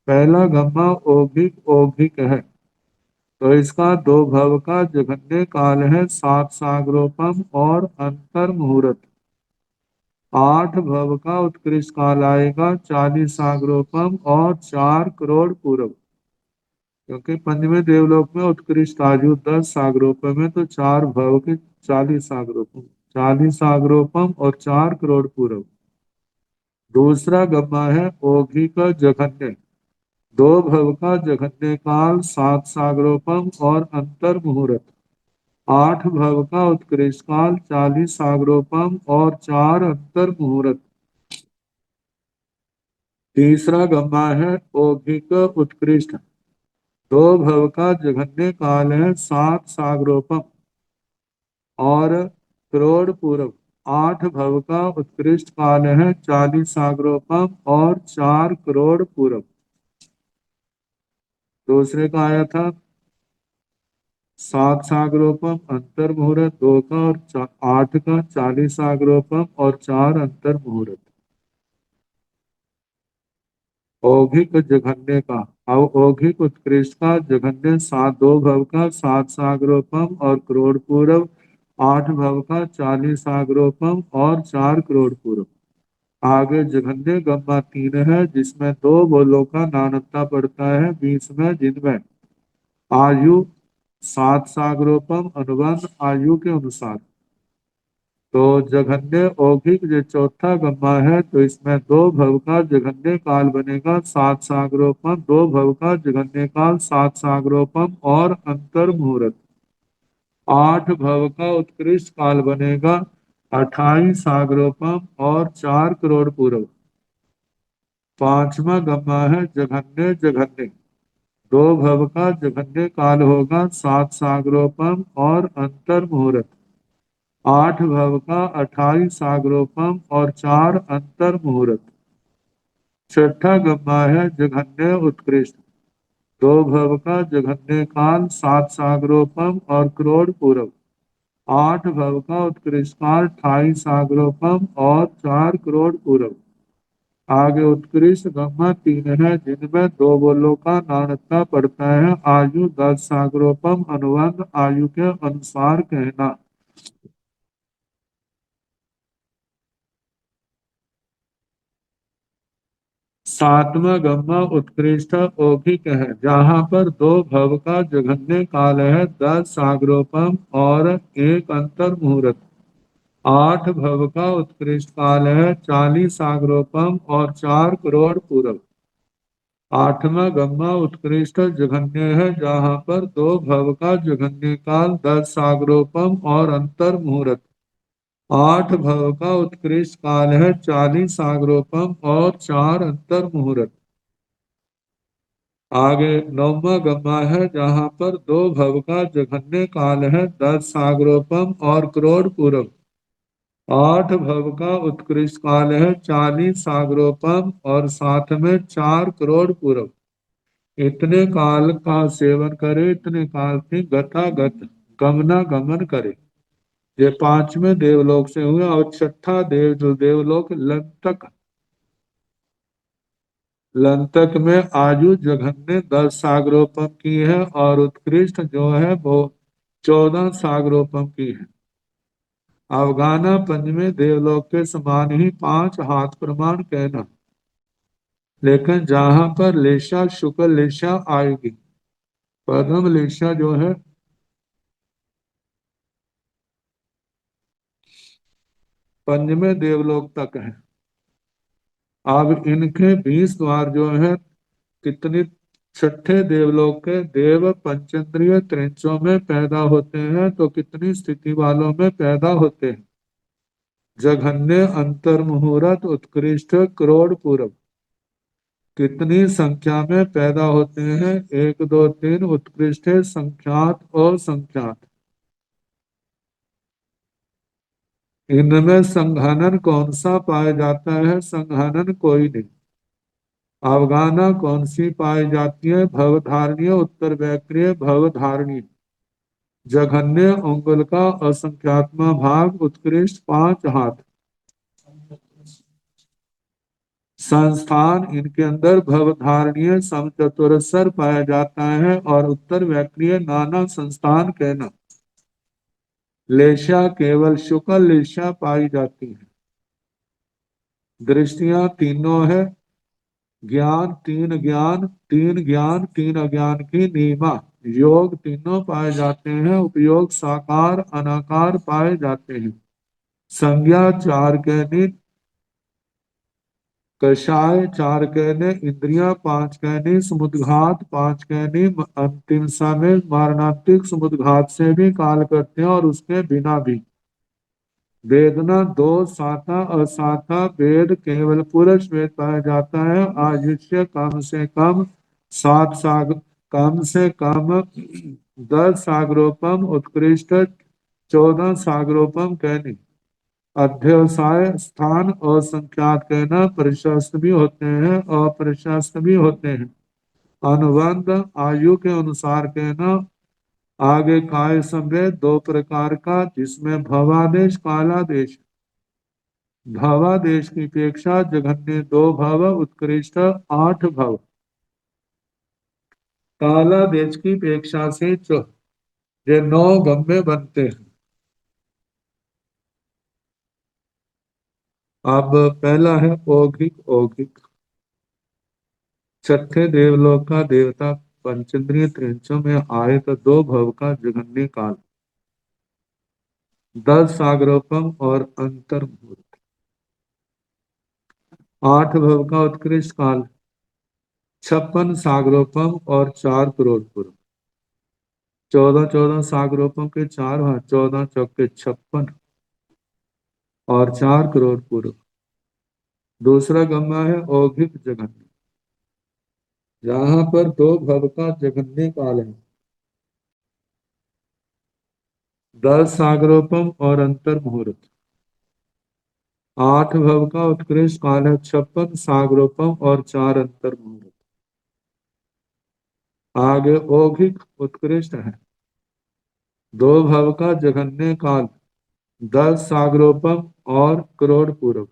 पहला गम्मा औघिक औघिक है, तो इसका 2 भव का जघन्य काल है 7 सागरोपम और अंतर मुहूर्त। 8 भव का उत्कृष्ट काल आएगा 40 सागरोपम और 4 करोड़ पूर्व, क्योंकि 5वें देवलोक में उत्कृष्ट आयु 10 सागरोपम है, तो 4 भव के 40 सागरोपम, 40 सागरोपम और 4 करोड़ पूर्व। दूसरा गम्मा है ओघी का जघन्य। 2 भव का जघन्य काल 7 सागरोपम और अंतर मुहूर्त। 8 भव का उत्कृष्ट काल 40 सागरोपम और 4 अंतर मुहूर्त। तीसरा गम्मा है औघिक उत्कृष्ट। 2 भव का जघन्य काल है 7 सागरोपम और करोड़ पूर्व। 8 भव का उत्कृष्ट काल है 40 सागरोपम और 4 करोड़ पूर्व। दूसरे का आया था 7 सागरोपम अंतर मुहूर्त 2 का और 8 का 40 सागरोपम और 4 अंतर मुहूर्त। औघिक जघन्य का अब औघिक उत्कृष्ट का जघन्य 7 2 भव का 7 सागरोपम और करोड़ पूर्व। 8 भव का 40 सागरोपम और 4 करोड़ पूर्व। आगे जघन्य गम्मा 3 है, जिसमें 2 बोलों का नानत्ता पड़ता है 20 में, जिनमें आयु 7 सागरोपम अनुबंध आयु के अनुसार। तो जघन्य औघिक जो चौथा गम्मा है, तो इसमें दो भव का जघन्य काल बनेगा 7 सागरोपम, दो भव का जघन्य काल 7 सागरोपम और अंतर मुहूर्त। 8 भव का उत्कृष्ट काल बनेगा 28 सागरोपम और 4 करोड़ पूर्व। पांचवा गम्मा है जघन्य जघन्य, दो भव का जघन्य काल होगा 7 सागरोपम और अंतर मुहूर्त। 8 भव का 28 सागरोपम और 4 अंतर मुहूर्त। छठा गम्मा है जघन्य उत्कृष्ट, दो भव का जघन्य काल 7 सागरोपम और करोड़ पूर्व। 8 भव का उत्कृष्ट काल 28 सागरोपम और 4 करोड़ पूर्व। आगे उत्कृष्ट गम्मा 3 है, जिनमें दो बोलों का नाणकता पड़ता है। आयु 10 सागरोपम, अनुबंध आयु के अनुसार कहना। सातवां गम्मा उत्कृष्ट औघिक है, जहाँ पर दो भव का जघन्य काल है 10 सागरोपम और 1 अंतर मुहूर्त। 8 भव का उत्कृष्ट काल है 40 सागरोपम और 4 करोड़ पूर्व। आठवां गम्मा उत्कृष्ट जघन्य है, जहाँ पर दो भव का जघन्य काल 10 सागरोपम और अंतर मुहूर्त। 8 भव का उत्कृष्ट काल है 40 सागरोपम और 4 अंतर मुहूर्त। आगे नौवा गम्मा है, जहाँ पर दो भव का जघन्य काल है 10 सागरोपम और करोड़ पूर्व। 8 भव का उत्कृष्ट काल है 40 सागरोपम और साथ में 4 करोड़ पूर्व। इतने काल का सेवन करे, इतने काल की गतागत गमना गमन करे। ये पांचवें देवलोक से हुए। और छठा देव जो देवलोक लंतक, लंतक में आयु जघन्य 10 सागरोपम की है और उत्कृष्ट जो है वो 14 सागरोपम की है। अवगाना पंचमें देवलोक के समान ही 5 हाथ प्रमाण कहना। लेकिन जहां पर लेशा शुक्ल लेशा आएगी, पद्म लेशा जो है पंचमें देवलोक तक है। अब इनके 20 द्वार जो है कितनी, छठे देवलोक के देव पंचेंद्रिय त्रिंचों में पैदा होते हैं, तो कितनी स्थिति वालों में पैदा होते हैं। जघन्य अंतर मुहूर्त उत्कृष्ट करोड़ पूर्व। कितनी संख्या में पैदा होते हैं, 1 2 3 उत्कृष्ट संख्यात और संख्यात। इनमें संघनन कौन सा पाया जाता है, संघनन कोई नहीं। अवगाना कौन सी पाई जाती है, भवधारणीय उत्तर वैक्रिय भवधारणीय। जघन्य अंगुल का असंख्यात्मा भाग उत्कृष्ट 5 हाथ। संस्थान इनके अंदर भवधारणीय समचतुरस्र पाया जाता है और उत्तर वैक्रिय नाना संस्थान कहना। लेशा केवल शुक्ल लेशा पाई जाती है। दृष्टियां तीनों है, ज्ञान 3 ज्ञान, 3 ज्ञान 3 अज्ञान की नीमा। योग तीनों पाए जाते हैं, उपयोग साकार अनाकार पाए जाते हैं। संज्ञा 4 कहनी, कषाय 4 कहने, इंद्रियां 5 कहनी, समुद्घात 5 कहनी। अंतिम समय मारणांतिक समुद्घात से भी काल करते हैं और उसके बिना भी। वेदना 2 साता असाता वेद केवल पुरुष वेद पाया जाता है। आयुष्य कम से कम 7 साग, कम से कम 10 सागरोपम उत्कृष्ट 14 सागरोपम कहनी। अध्यवसाय स्थान और संख्यात कहना, प्रशस्त भी होते हैं और प्रशस्त भी होते हैं। अनुबंध आयु के अनुसार कहना। आगे काय संवेद 2 प्रकार का, जिसमें भवादेश कालादेश। भवादेश की अपेक्षा जघन्य 2 भव उत्कृष्ट 8 भव। कालादेश की अपेक्षा से ये 9 गम्य बनते हैं। अब पहला है औघिक औघिक। छठे देवलोक का देवता पंचेंद्रिय त्रिंचों में आए तो 2 भव का जघन्य काल। 10 सागरोपम और अंतर मुहूर्त। 8 भव का उत्कृष्ट काल, 56 सागरोपम और 4 करोड़ पूर्व। 14 सागरोपम के 4 भाग, 14 चौके 56 और 4 करोड़ पूर्व। दूसरा गम्मा है औघिक जघन्य, जहां पर 2 भव का जघन्य काल है, 10 सागरोपम और अंतर मुहूर्त। 8 भव का उत्कृष्ट काल है, 56 सागरोपम और 4 अंतर मुहूर्त। आगे औघिक उत्कृष्ट है, 2 भव का जघन्य काल, 10 सागरोपम और करोड़ पूर्व।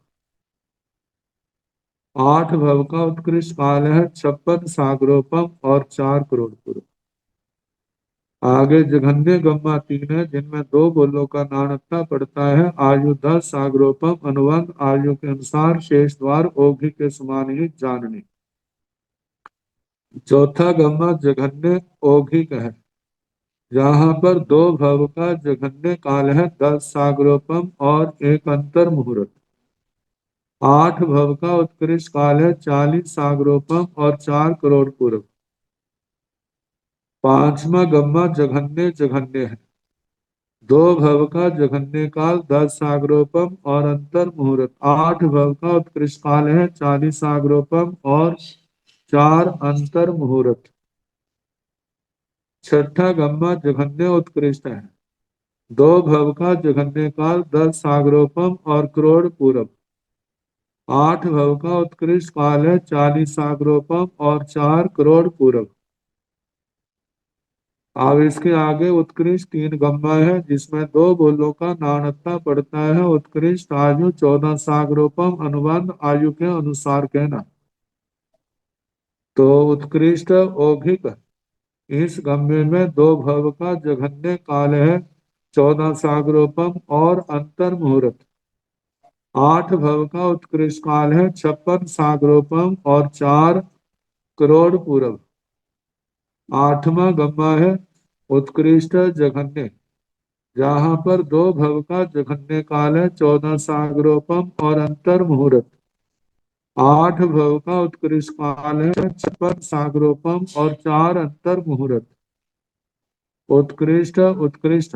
8 भव का उत्कृष्ट काल है, 56 सागरोपम और 4 करोड़ पूर्व। आगे जघन्य गम्मा 3 है, जिनमें 2 बोलों का नाणकता पड़ता है। आयु 10 सागरोपम, अनुबंध आयु के अनुसार शेष द्वार औघी के समान ही जानने। चौथा गम्मा जघन्य औघिक है, जहां पर 2 भव का जघन्य काल है, 10 सागरोपम और 1 अंतर मुहूर्त। 8 भव का उत्कृष्ट काल है, 40 सागरोपम और 4 करोड़ पूर्व। पांचवा गम्मा जघन्य जघन्य है, 2 भव का जघन्य काल, 10 सागरोपम और अंतर मुहूर्त। 8 भव का उत्कृष्ट काल है, 40 सागरोपम और 4 अंतर मुहूर्त। छठा गम्मा जघन्य उत्कृष्ट है, 2 भव का जघन्य काल, 10 सागरोपम और करोड़ पूर्व। 8 भव का उत्कृष्ट काल है, 40 सागरोपम और 4 करोड़ पूर्व। अब इसके आगे उत्कृष्ट 3 गम्मा है, जिसमें 2 बोलों का नाणकता पड़ता है। उत्कृष्ट आयु 14 सागरोपम, अनुबंध आयु के अनुसार कहना। तो उत्कृष्ट औघिक, इस गम्य में 2 भव का जघन्य काल है, 14 सागरोपम और अंतर मुहूर्त। 8 भव का उत्कृष्ट काल है, 56 सागरोपम और 4 करोड़ पूर्व। 8वां गम्मा है उत्कृष्ट जघन्य, जहां पर 2 भव का जघन्य काल है, 14 सागरोपम और अंतर मुहूर्त। 8 भव का उत्कृष्ट काल है, 56 सागरोपम और 4 अंतर मुहूर्त। उत्कृष्ट उत्कृष्ट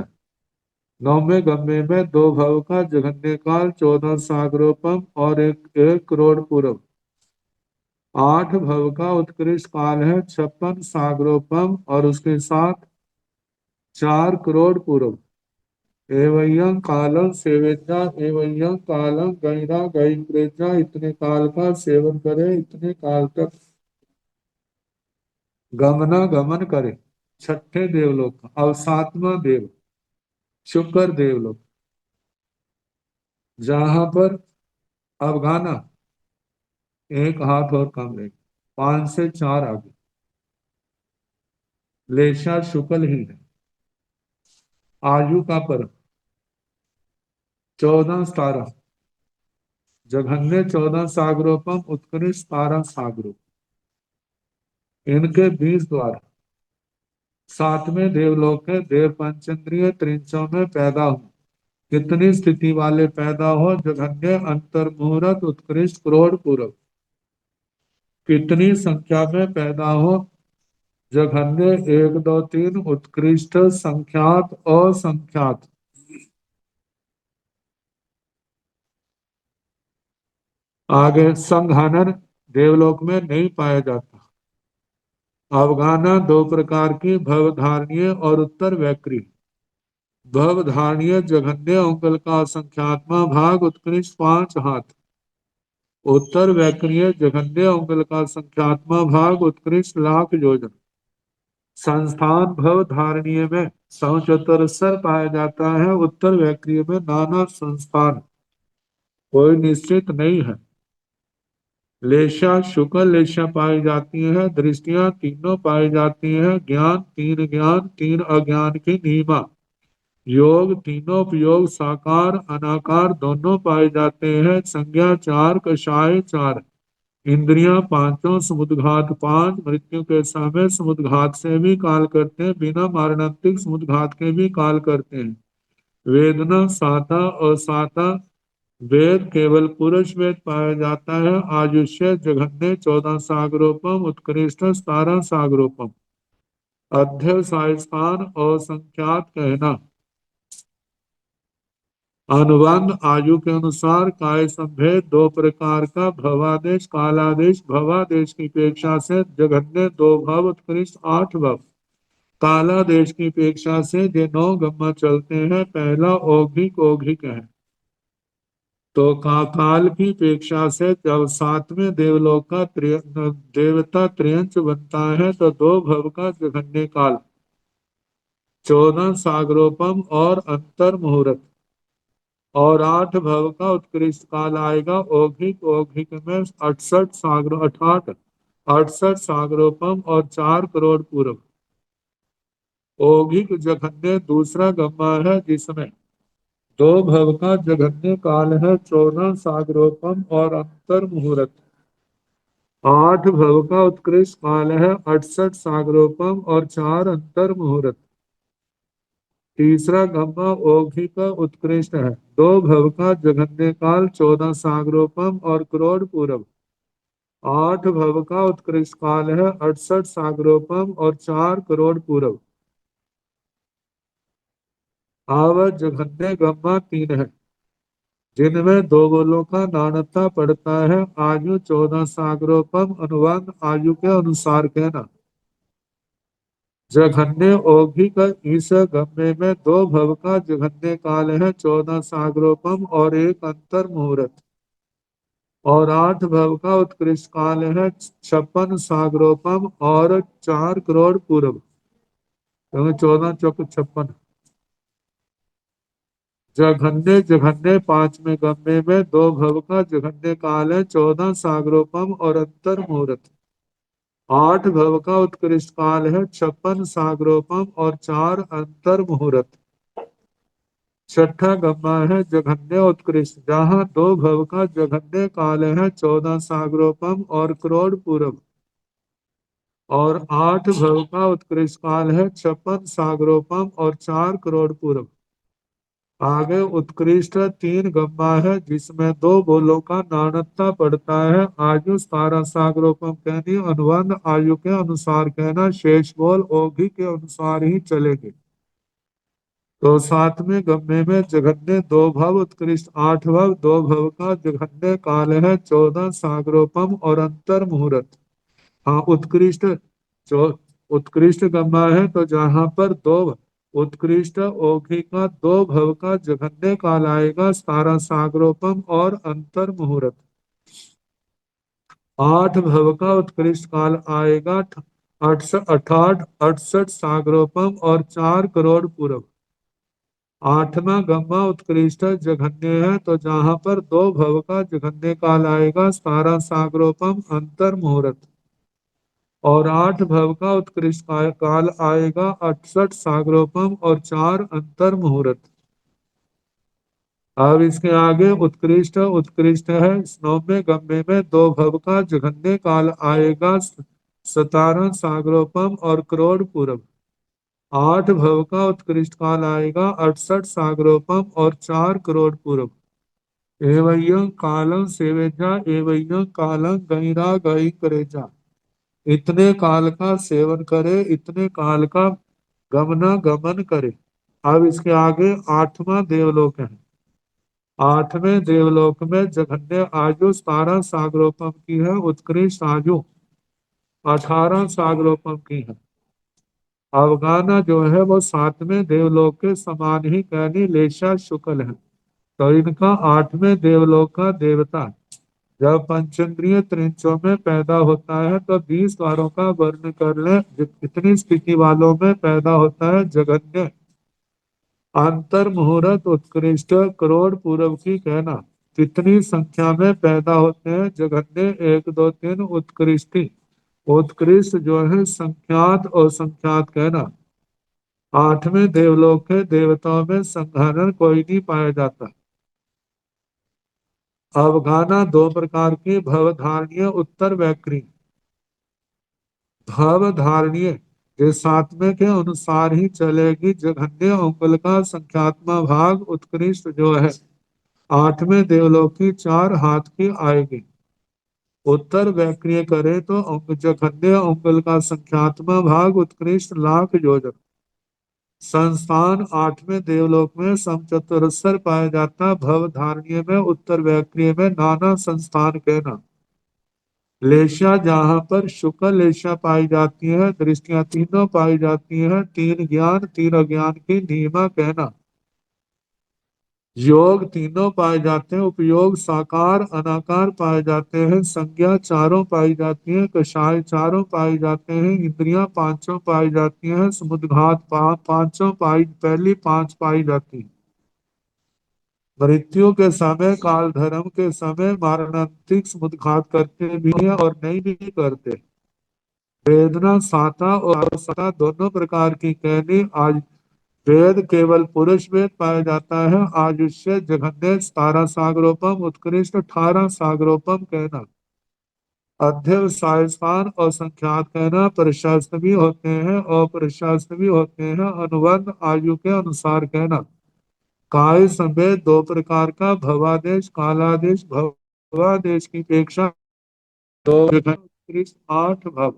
9वें गम्य में 2 भव का जघन्य काल, 14 सागरोपम और 1 करोड़ पूर्व। 8 भव का उत्कृष्ट काल है, 56 सागरोपम और उसके साथ 4 करोड़ पूर्व। एवं कालम सेवेजा, एवं कालम गैरा गई प्रेजा, इतने काल का सेवन करे, इतने काल तक गमना गमन करे। छठे देवलोक। और 7वां देव शुक्र देवलोक, जहां पर अवगाना 1 हाथ और कम रहेगा, 5 से 4 आगे। लेशा शुक्ल ही है। आयु का पर्व 14 17, जघन्य 14 सागरोपम, उत्कृष्ट 17 सागरों। इनके 20 द्वार। 7वें देवलोक है देव पंचेंद्रिय त्रिंचों में पैदा हो। कितनी स्थिति वाले पैदा हो? जघन्य, अंतर मुहूर्त, उत्कृष्ट, करोड़ पूर्व। कितनी संख्या में पैदा हो? जघन्य 1 2 3, उत्कृष्ट, संख्यात, असंख्यात। आगे संघानन देवलोक में नहीं पाया जाता। अवगाना 2 प्रकार की, भवधारणीय और उत्तर वैक्री। भवधारणीय जघन्य उंगल का असंख्यात्मा भाग, उत्कृष्ट 5 हाथ। उत्तर वैक्रीय जघन्य उंगल का संख्यात्मा भाग, उत्कृष्ट लाख योजन। संस्थान भव धारणीय में समचतुरस्र पाया जाता है, उत्तर वैक्रीय में नाना संस्थान, कोई निश्चित नहीं है। लेशा शुक्ल लेशा पाई जाती है। दृष्टियां तीनों पाई जाती है। ज्ञान 3 ज्ञान 3 अज्ञान की नीमा। योग तीनों उपयोग साकार अनाकार दोनों पाए जाते हैं। संज्ञा 4, कषाय 4। इंद्रियां पांचों, समुद्घात 5। मृत्यु के समय समुद्घात से भी काल करते हैं, बिना मारणांतिक समुद्घात के भी काल करते हैं। वेदना साता और साता वेद केवल पुरुष वेद पाया जाता है। आयुष्य जघन्य 14 सागरोपम उत्कृष्ट 17 सागरोपम अध्यवसायस्थान और संख्यात कहना। अनुबंध आयु के अनुसार काय संभेद दो प्रकार का भवादेश कालादेश। भवादेश की अपेक्षा से जघन्य 2 भव उत्कृष्ट 8 भव। कालादेश की अपेक्षा से जो 9 गम्मा चलते हैं। पहला औघिक औघिक है। तो काल की अपेक्षा से जब 7वें देवलोक का देवता त्रियंच बनता है तो 2 भव का जघन्य काल 14 सागरोपम और अंतर मुहूर्त और 8 भव का उत्कृष्ट काल आएगा। औघिक औघिक में 68 सागर 68 सागरोपम और 4 करोड़ पूर्व। औघिक जघन्य दूसरा गम्मा है जिसमें 2 भव का जघन्य काल है 14 सागरोपम और अंतर मुहूर्त। 8 भव का उत्कृष्ट काल है 68 सागरोपम और 4 अंतर मुहूर्त। तीसरा गम्मा औघिक उत्कृष्ट है। 2 भव का जघन्य काल 14 सागरोपम और करोड़ पूर्व। 8 भव का उत्कृष्ट काल है 68 सागरोपम और 4 करोड़ पूर्व। आव जघन्य गम्मा 3 है जिनमें 2 गोलों का नानता पड़ता है। आयु 14 सागरोपम अनुबंध आयु के अनुसार कहना। जघन्य औघिक इस गम्य में 2 भव का जघन्य काल है 14 सागरोपम और 1 अंतर मुहूर्त और 8 भव का उत्कृष्ट काल है 56 सागरोपम और 4 करोड़ पूर्व। 14 चौक 56। जघन्य जघन्य 5वें गम्य में 2 भव का जघन्य काल है 14 सागरोपम और अंतर मुहूर्त। 8 भव का उत्कृष्ट काल है 56 सागरोपम और 4 अंतर मुहूर्त। छठा गम्मा है जघन्य उत्कृष्ट जहाँ 2 भव का जघन्य काल है 14 सागरोपम और करोड़ पूर्व और 8 भव का उत्कृष्ट काल है 56 सागरोपम और 4 करोड़ पूर्व। आगे उत्कृष्ट 3 गम्मा है जिसमें 2 बोलों का नानता पड़ता है। आयु 17 सागरोपम कहनी अनुबंध आयु के अनुसार कहना। शेष बोल औघी के अनुसार ही चलेंगे। तो 7वें गम्मे में जघन्य 2 भव उत्कृष्ट 8 भव 2 भव का जघन्य काल है 14 सागरोपम और अंतर मुहूर्त। हाँ उत्कृष्ट जो उत्कृष्ट गम्मा है तो जहां पर 2 उत्कृष्ट औघी का 2 भव का जघन्य काल आएगा 17 सागरोपम और अंतर मुहूर्त। 8 भव का उत्कृष्ट काल आएगा 68 सागरोपम और 4 करोड़ पूर्व। 8वां गम्मा उत्कृष्ट जघन्य है तो जहां पर 2 भव का जघन्य काल आएगा 17 सागरोपम अंतर मुहूर्त और 8 भव का उत्कृष्ट काल आएगा 68 सागरोपम और 4 अंतर मुहूर्त। अब इसके आगे उत्कृष्ट उत्कृष्ट है। 9वें गम्मे में 2 भव का जघन्य काल आएगा 17 सागरोपम और करोड़ पूर्व। 8 भव का उत्कृष्ट काल आएगा 68 सागरोपम और 4 करोड़ पूर्व। एवं कालम सेवेजा एवं कालम गैरा गई करेजा। इतने काल का सेवन करे इतने काल का गमना गमन करे। अब इसके आगे 8वां देवलोक है। 8वें देवलोक में जघन्य आयु 17 सागरोपम की है। उत्कृष्ट आयु 18 सागरोपम की है। अवगाना जो है वो 7वें देवलोक के समान ही कहनी लेशा शुक्ल है। तो इनका 8वें देवलोक का देवता जब पंचेंद्रिय त्रिंचों में पैदा होता है तो 20 द्वारों का वर्ण कर ले। इतनी स्थिति वालों में पैदा होता है जघन्य अंतर मुहूर्त उत्कृष्ट करोड़ पूर्व की कहना। कितनी संख्या में पैदा होते हैं जघन्य 1 2 3 उत्कृष्टि। उत्कृष्ट जो है संख्यात और संख्यात कहना। 8वें देवलोक के देवताओं में संघारण कोई नहीं पाया जाता। अवगाना 2 प्रकार की भवधारणीय उत्तर वैक्री। भवधारणीय ये सातवें के अनुसार ही चलेगी। जघन्य अंकुल का संख्यात्मक भाग उत्कृष्ट जो है, आठवें देवलोक की 4 हाथ की आएगी। उत्तर वैक्रिय करे तो जघन्य अंकुल का संख्यात्मक भाग उत्कृष्ट लाख योजन। संस्थान आठवें देवलोक में समचतुरस्र पाया जाता। भव धारणीय में उत्तर वैक्रिय में नाना संस्थान कहना। लेशा जहाँ पर शुक्ल लेशा पाई जाती है, दृष्टियां तीनों पाई जाती हैं, तीन ज्ञान तीन अज्ञान की नीमा कहना। योग तीनों पाए जाते हैं, उपयोग साकार अनाकार पाए जाते हैं, संज्ञा चारों पाई जाती है, कषाय चारों पाए जाते हैं, इंद्रियां पांचों पाई जाती हैं, समुद्घात पांचों पाई पहली पांच पाई जाती है। मृत्यु के समय काल धर्म के समय मारणांतिक समुद्घात करते भी हैं और नहीं भी करते। वेदना साता और सता दोनों प्रकार की कहनी। आज वेद केवल पुरुष वेद पाया जाता है। आयुष्य जघन्य 17 सागरोपम उत्कृष्ट 18 सागरोपम कहना। अध्यवसाय स्थान और संख्यात कहना। प्रशस्त भी होते हैं और प्रशस्त भी होते हैं। अनुबंध आयु के अनुसार कहना। काय संवेद दो प्रकार का, भवादेश कालादेश। भवादेश की अपेक्षा दो जघन्य उत्कृष्ट 8 भव।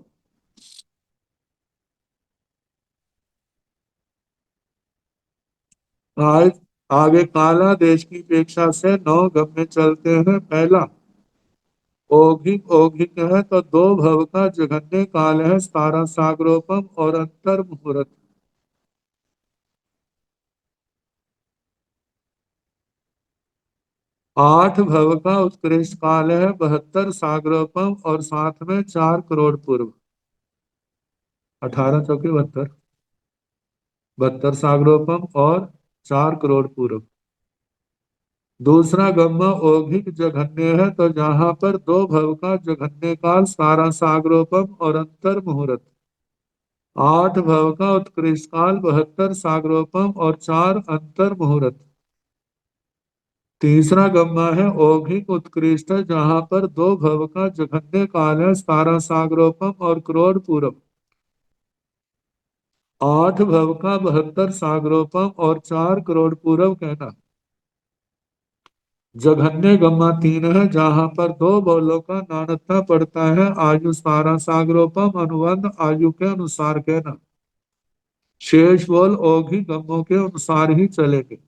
आज आगे काला देश की अपेक्षा से 9 गम्य चलते हैं। पहला औघिक। औघिक है तो 2 भव का जघन्य काल है। 17 सागरोपम और अंतर मुहूर्त। 8 भव का उत्कृष्ट काल है। 72 सागरोपम और साथ में 4 करोड़ पूर्व। 18 चौके 72। 72 सागरोपम और 4 करोड़ पूर्व। दूसरा गम्मा औघिक जघन्य है तो जहां पर 2 भव का जघन्य काल, 17 सागरोपम और अंतर मुहूर्त। 8 भव का उत्कृष्ट काल, 72 सागरोपम और 4 अंतर मुहूर्त। तीसरा गम्मा है औघिक उत्कृष्ट, जहां पर 2 भव का जघन्य काल है, 17 सागरोपम और करोड़ पूरब। 8 भव का 72 सागरोपम और 4 करोड़ पूरब कहना। जघन्य गम्मा 3 है, जहां पर 2 बलों का नानता पड़ता है। आयु 17 सागरोपम अनुबंध आयु के अनुसार कहना। शेष बोल औघिक गम्मों के अनुसार ही चलेंगे।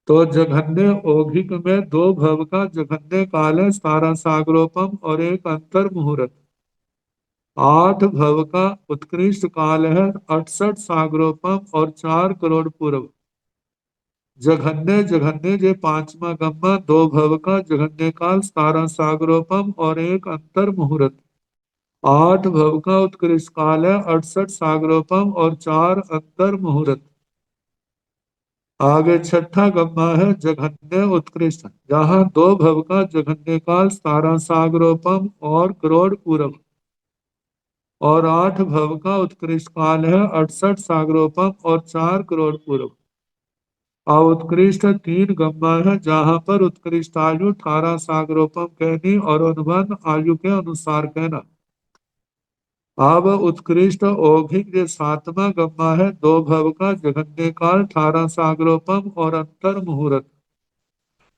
तो जघन्य औघिक में 2 भव का जघन्य काल है, 17 सागरोपम और 1 अंतर मुहूर्त। 8 भव का उत्कृष्ट काल है, 68 सागरोपम और 4 करोड़ पूर्व। जघन्य जघन्य जे पांचवा गम्मा, 2 भव का जघन्य काल, 17 सागरोपम और 1 अंतर मुहूर्त। 8 भव का उत्कृष्ट काल है, 68 सागरोपम और 4 अंतर मुहूर्त। आगे छठा गम्मा है जघन्य उत्कृष्ट, जहां 2 भव का जघन्य काल, 17 सागरोपम और करोड़ पूरब। और 8 भव का उत्कृष्ट काल है, 68 सागरोपम और 4 करोड़ पूर्व। और उत्कृष्ट 3 गम्मा है, जहां पर उत्कृष्ट आयु 18 सागरोपम कहनी और अनुबंध आयु के अनुसार कहना। अब उत्कृष्ट औघिक जो 7वां गम्मा है, 2 भव का जघन्य काल, 18 सागरोपम और अंतर मुहूर्त।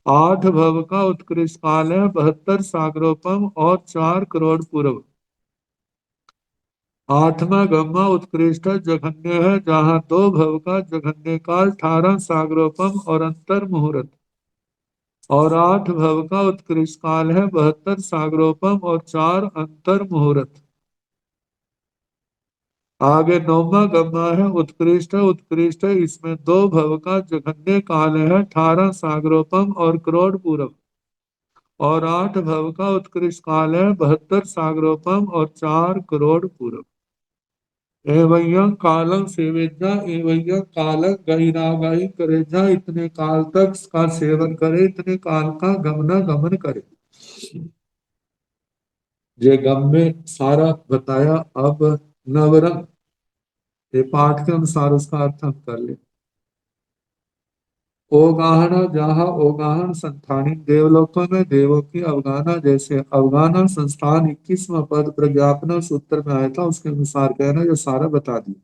8 भव का उत्कृष्ट काल है, 72 सागरोपम और 4 करोड़ पूर्व। 8वां गम्मा उत्कृष्ट जघन्य है, जहां 2 भव का जघन्य काल, 18 सागरोपम और अंतर मुहूर्त। और 8 भव का उत्कृष्ट काल है, 72 सागरोपम और 4 अंतर मुहूर्त। आगे 9वां गम्मा है उत्कृष्ट। उत्कृष्ट इसमें 2 भव का जघन्य काल है, 18 सागरोपम और करोड़ पूरब। और 8 भव का उत्कृष्ट काल है, 72 सागरोपम और 4 करोड़ पूरब। एवं कालम सेवेजा एवं कालम गहिरागाही करेजा, इतने काल तक का सेवन करे, इतने काल का गमना गमन करे। ये गम में सारा बताया। अब नवरंग, ये पाठ के अनुसार उसका अर्थ हम कर ले। ओगाहना जहाँ ओगाहन संस्थानिक देवलोकों में देवों की अवगाहना, जैसे अवगाहना संस्थान 21वां पद प्रज्ञापना सूत्र में आया था, उसके अनुसार कहना, ये सारा बता दिया।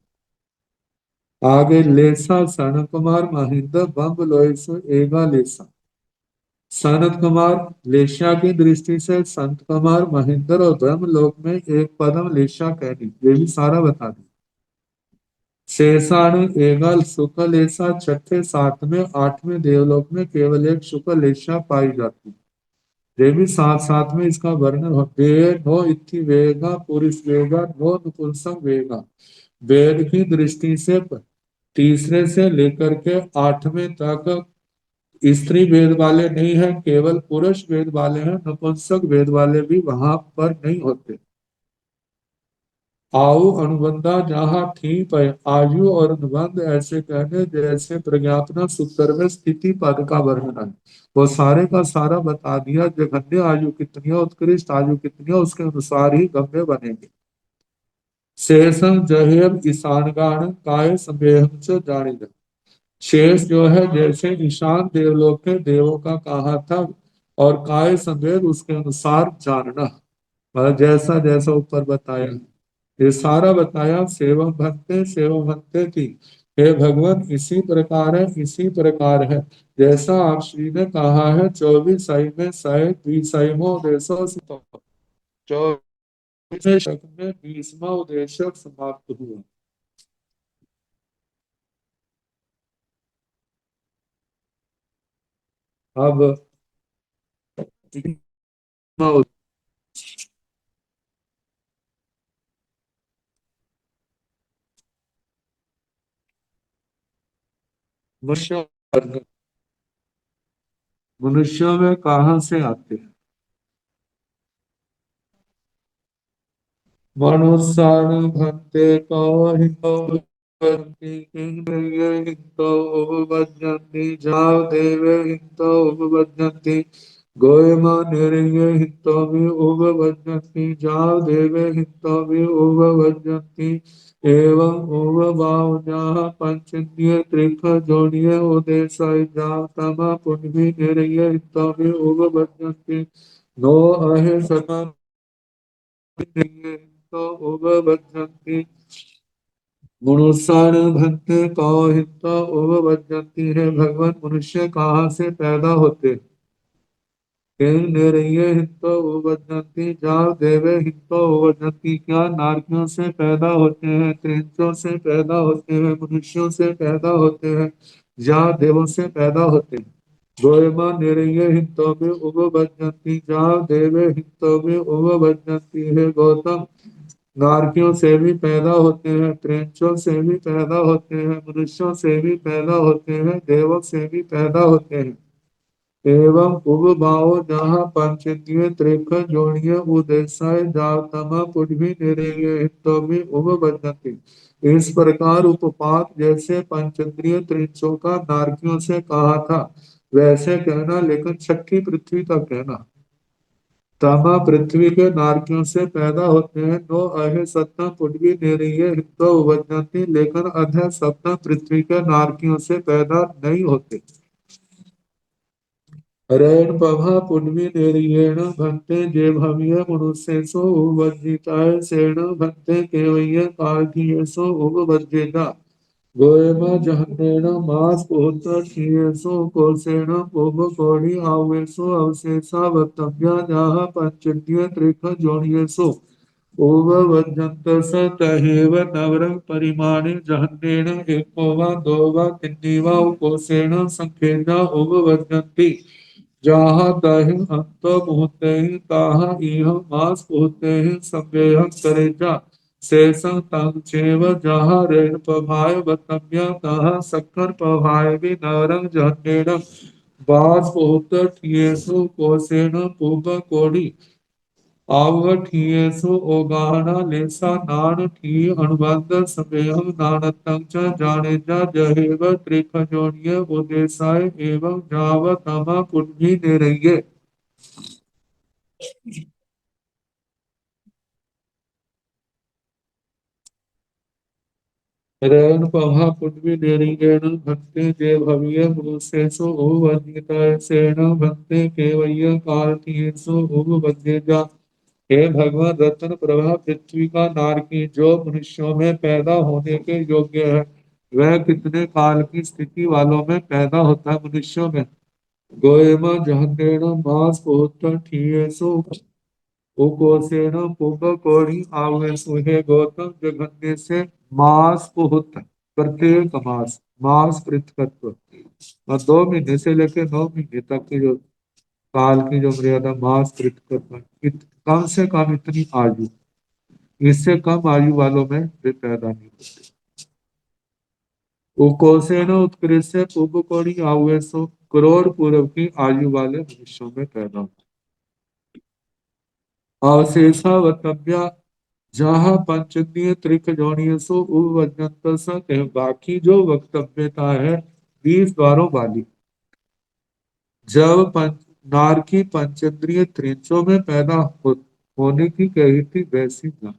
आगे लेसा सनत कुमार महिंद्र बम्ब लोयसु एगा लेसा। सनत कुमार लेशा की दृष्टि से संत कुमार महिंद्र और ब्रह्मलोक में एक पदम लेशा कहनी, ये भी सारा बता दिया। शेषाणु एगल शुक्ल ऐसा छठे सातवें आठवें देवलोक में केवल एक शुक्ल ऐसा पाई जाती है। ये भी साथ साथ में इसका वर्णन हो, वेद नो इति वेगा पुरुष वेगा नो नपुंसक वेगा। वेद की दृष्टि से तीसरे से लेकर के आठवें तक स्त्री वेद वाले नहीं है, केवल पुरुष वेद वाले हैं, नपुंसक वेद वाले भी वहां पर नहीं होते। आयु अनुबंधा जहाँ ठीक है, आयु और अनुबंध ऐसे कहने जैसे प्रज्ञापना सूत्र में स्थिति पद का वर्णन है, वो सारे का सारा बता दिया। जघन्य आयु कितनी है, उत्कृष्ट आयु कितनी है, उसके अनुसार ही गम्य बनेंगे। शेषम जहेम ईशानगान काय संवेहम च जानी। शेष जो है जैसे ईशान देवलोक के देवों का कहा था, और काय संवेद उसके अनुसार जानना, मतलब जैसा जैसा ऊपर बताया, ये सारा बताया। सेवम भक्ते की, हे भगवान इसी प्रकार है, इसी प्रकार है, जैसा आप श्री ने कहा है। 24 सही में सही 20 मो उद्देश्य 24वें शक में 20वां उद्देश्य समाप्त हुआ। अब मनुष्य मनुष्यों में कहाँ से आते हैं? मनुष्यानुभन्ते कौहितो हितो उपपद्यन्ति जाव देवे हितो उपपद्यन्ति गोयमा निरये हितो भी उपपद्यन्ति जाव देवे हितो भी उपपद्यन्ति एवं उपभावना पंचन्य त्रिख जोनिय उदेशय जाव तमा पुण्य निरये हितो भी उपपद्यन्ति नो अहे सना तो उपबद्धन्ति मनुष्याण भक्त कौहित उपबद्धन्ति है। भगवान मनुष्य कहाँ से पैदा होते? निरये हितो उपबद्धन्ति जाव देवे हितो उपबद्धन्ति, क्या नारकियों से पैदा होते हैं, त्रिंचों से पैदा होते हैं, मनुष्यों से पैदा होते हैं, या देवों से पैदा होते हैं। गोयमा निरये हितो में उपबद्धन्ति जाव देवे हितो में उपबद्धन्ति है। गौतम नारकियों से भी पैदा होते हैं, त्रिंचों से भी पैदा होते हैं, मनुष्यों से भी पैदा होते हैं, देवों से भी पैदा होते हैं। एवं उपभाव जहाँ पंचेंद्रिय त्रिक जोड़िए उदेशाय जातमा पुण्य निरय हितो में उपबद्धति। इस प्रकार उपपात जैसे पंचेंद्रिय त्रिंचों का नारकियों से कहा था, वैसे कहना, लेकिन छठी पृथ्वी तक कहना। तमा पृथ्वी के नारकियों से पैदा होते हैं। नो अहे सत्ता पुण्य निरय हितो उपबद्धति, लेकिन अधः सप्तम पृथ्वी के नारकियों से पैदा नहीं होते। रेण पभा पुण्य निर्येण भक्ते जे भव्य मनुष्येषु उपबज्जिताय सेण भक्ते केवय कार्तिकेषु उपबज्जिता गोयमा जहन्नेन मास पुत्र क्षीयेषु कोशेण पुभ कोणि आवेषु अवशेषा वक्तव्या जाह पंचन्य त्रिक जोनियेषु उपबज्जन्त स तहेव नवरंग परिमाणे जहन्नेन एको वा दो वा तिन्नि वा कोशेण संख्येन उपबज्जन्ति जहाँ तहि अंत मुहूर्ते ही ताहा इह मास मुहूर्ते ही संवेहं करेजा शेषं तंग चेव जहाँ रेण पभाय वतम्य तहाँ सक्कर पभाय भी नवरंग जहन्नेन बास मुहूर्त ठियेसु कोसेन पूब कोड़ी आवठीयेषु ओगाहना लेसा नान ठी अनुबंध संवेहं नानतं च जानेजा जहेव त्रिखजोनिय उदेशाय एवं जाव तमा पुण्य निरये। रेण पवा पुण्य निरीगेण भक्ति जे भव्य पुरुषेषु उवन्यितसेन भक्ति केवय्य कार्तिकेषु उवन्यजा। हे भगवान, रत्न प्रभा पृथ्वी का नारकी जो मनुष्यों में पैदा होने के योग्य है, वह कितने काल की स्थिति वालों में पैदा होता है मनुष्यों में। गोएमा जहन्नेण मास पुत्र ठीयेसु उकोसेन पुब कोड़ी आवेशु। हे गौतम, जघन्य से मास पुहुत, प्रत्येक मास, मास पृथकत्व, और 2 महीने से लेकर 9 महीने तक की जो काल की जो मर्यादा मास पृथकत्व, कम से कम इतनी आयु, इससे कम आयु वालों में वे पैदा नहीं होते। उकोसेन उत्कृष्ट पुब कोड़ी आवेशु, करोड़ पूर्व की आयु वाले मनुष्यों में पैदा होते। अवशेषावतव्या जहाँ पंचदीय त्रिक जोड़ियों सो उवजंत स, बाकी जो वक्तव्यता है 20 द्वारों वाली, जब नार की पंचेंद्रिय त्रिंचों में पैदा होने की कही थी, वैसी न।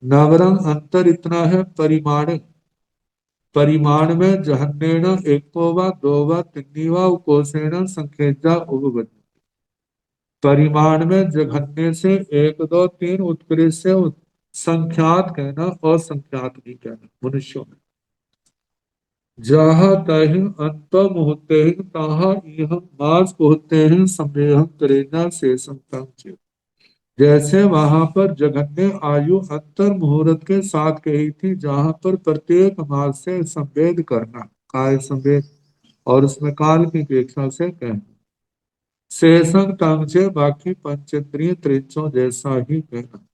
नवरंग अंतर इतना है परिमाण, परिमाण में जहन्नेण एको व दो व तिन्नी व कोसेण संखेजा उपवज। परिमाण में जघन्य से 1 2 3 उत्कृष्ट से संख्यात कहना और संख्यात नहीं कहना मनुष्यों में। जहाँ तहि अंत मुहूर्ते तहाँ इह मास होते हैं संदेह करेना से संतंच। जैसे वहां पर जघन्य आयु अंतर मुहूर्त के साथ कही थी, जहां पर प्रत्येक मास से संवेद करना, काय संवेद, और उसमें काल की अपेक्षा से कहना। शेषंग तांचे बाकी पंचेंद्रिय त्रिंचों जैसा ही कहना।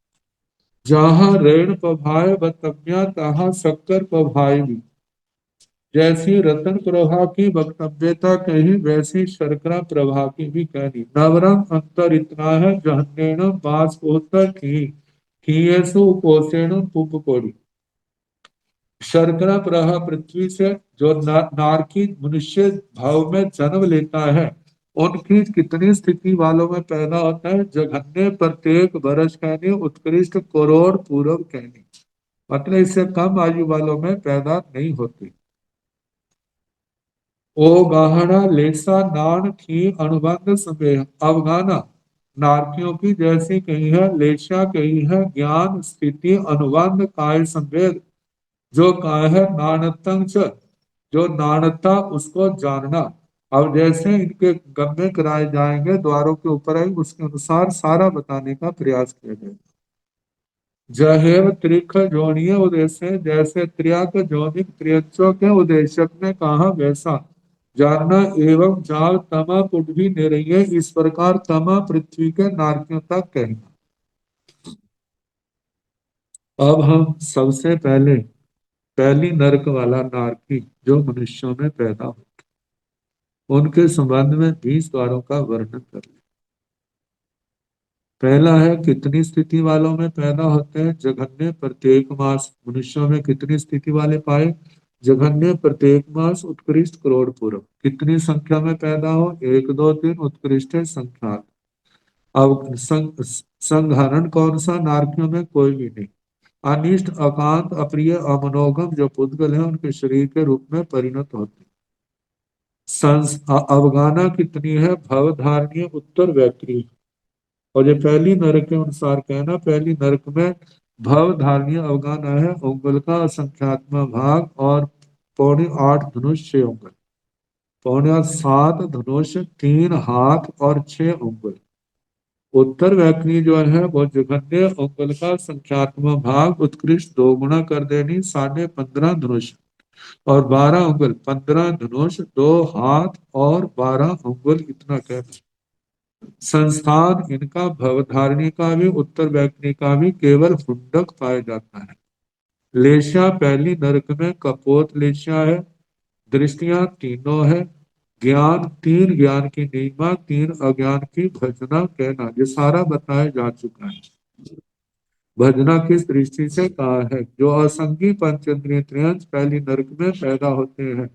जहाँ ऋण पभाय बतम्या तहाँ शक्कर पभाय भी। जैसी रतन प्रभा की वक्तव्यता कही, वैसी शर्करा प्रभा की भी कहनी। नवरंग अंतर इतना है जहन्नेण बास उत्तर की कोसेण पुपकोड़ी। शर्करा प्रभा पृथ्वी से जो नारकी मनुष्य भाव में जन्म लेता है, उनकी कितनी स्थिति वालों में पैदा होता है। जघन्य प्रत्येक वर्ष कहने, उत्कृष्ट करोड़ पूर्व कहने, मतलब इससे कम आयु वालों में पैदा नहीं होती। ओ गाहना लेसा नान की अनुबंध समय अवगाना, नारकियों की जैसी कही है, लेशा कही है, ज्ञान स्थिति अनुबंध काय संवेद, जो काय है नानतंग, जो नानता उसको जानना। अब जैसे इनके गम्य कराए जाएंगे द्वारों के ऊपर आई, उसके अनुसार सारा बताने का प्रयास किया जाएगा। जहेव त्रिख जोनिय उद्देश्य, जैसे त्रियाक जोनिक त्रियक्षों के उद्देशक ने कहा, वैसा जानना। एवं जाल तमा पुटभी निरय, इस प्रकार तमा पृथ्वी के नारकियों तक कहना। अब हम सबसे पहले पहली नरक वाला नारकी जो मनुष्यों में पैदा हो, उनके संबंध में 20 द्वारों का वर्णन कर ले। पहला है कितनी स्थिति वालों में पैदा होते हैं। जघन्य प्रत्येक मास, मनुष्यों में कितनी स्थिति वाले पाए। जघन्य प्रत्येक मास उत्कृष्ट करोड़ पूर्व, कितनी संख्या में पैदा हो, 1 2 3 उत्कृष्ट संख्या। अब संघहरण कौन सा, नारकियों में कोई भी नहीं। अनिष्ट अकांत अप्रिय अमनोगम जो पुद्गल है, उनके शरीर के रूप में परिणत होते। अवगाना कितनी है, भवधारणीय उत्तर वैक्री। और ये पहली नरक के अनुसार कहना, पहली नरक में भव धारणीय अवगान है, उंगल का असंख्यात्मक भाग, और 8.25 धनुष 6 उंगल, 7.25 धनुष, 3 हाथ और 6 उंगल। उत्तर वैक्नी जो है वो जघन्य उंगल का संख्यात्मक भाग उत्कृष्ट 2 गुना कर देनी, 15.5 धनुष और 12 उंगल, 15 धनुष, 2 हाथ और 12 उंगल, इतना कहना। संस्थान इनका भवधारिणी का भी उत्तर वैक्नी का भी केवल फुंडक पाया जाता है। लेशा पहली नरक में कपोत लेशा है। दृष्टियां तीनों है। ज्ञान 3 ज्ञान की नीमा, 3 अज्ञान की भजना कहना, ये सारा बताया जा चुका है। भजना किस दृष्टि से कहा है, जो असंगी पंचेंद्रिय त्रियंश पहली नरक में पैदा होते हैं।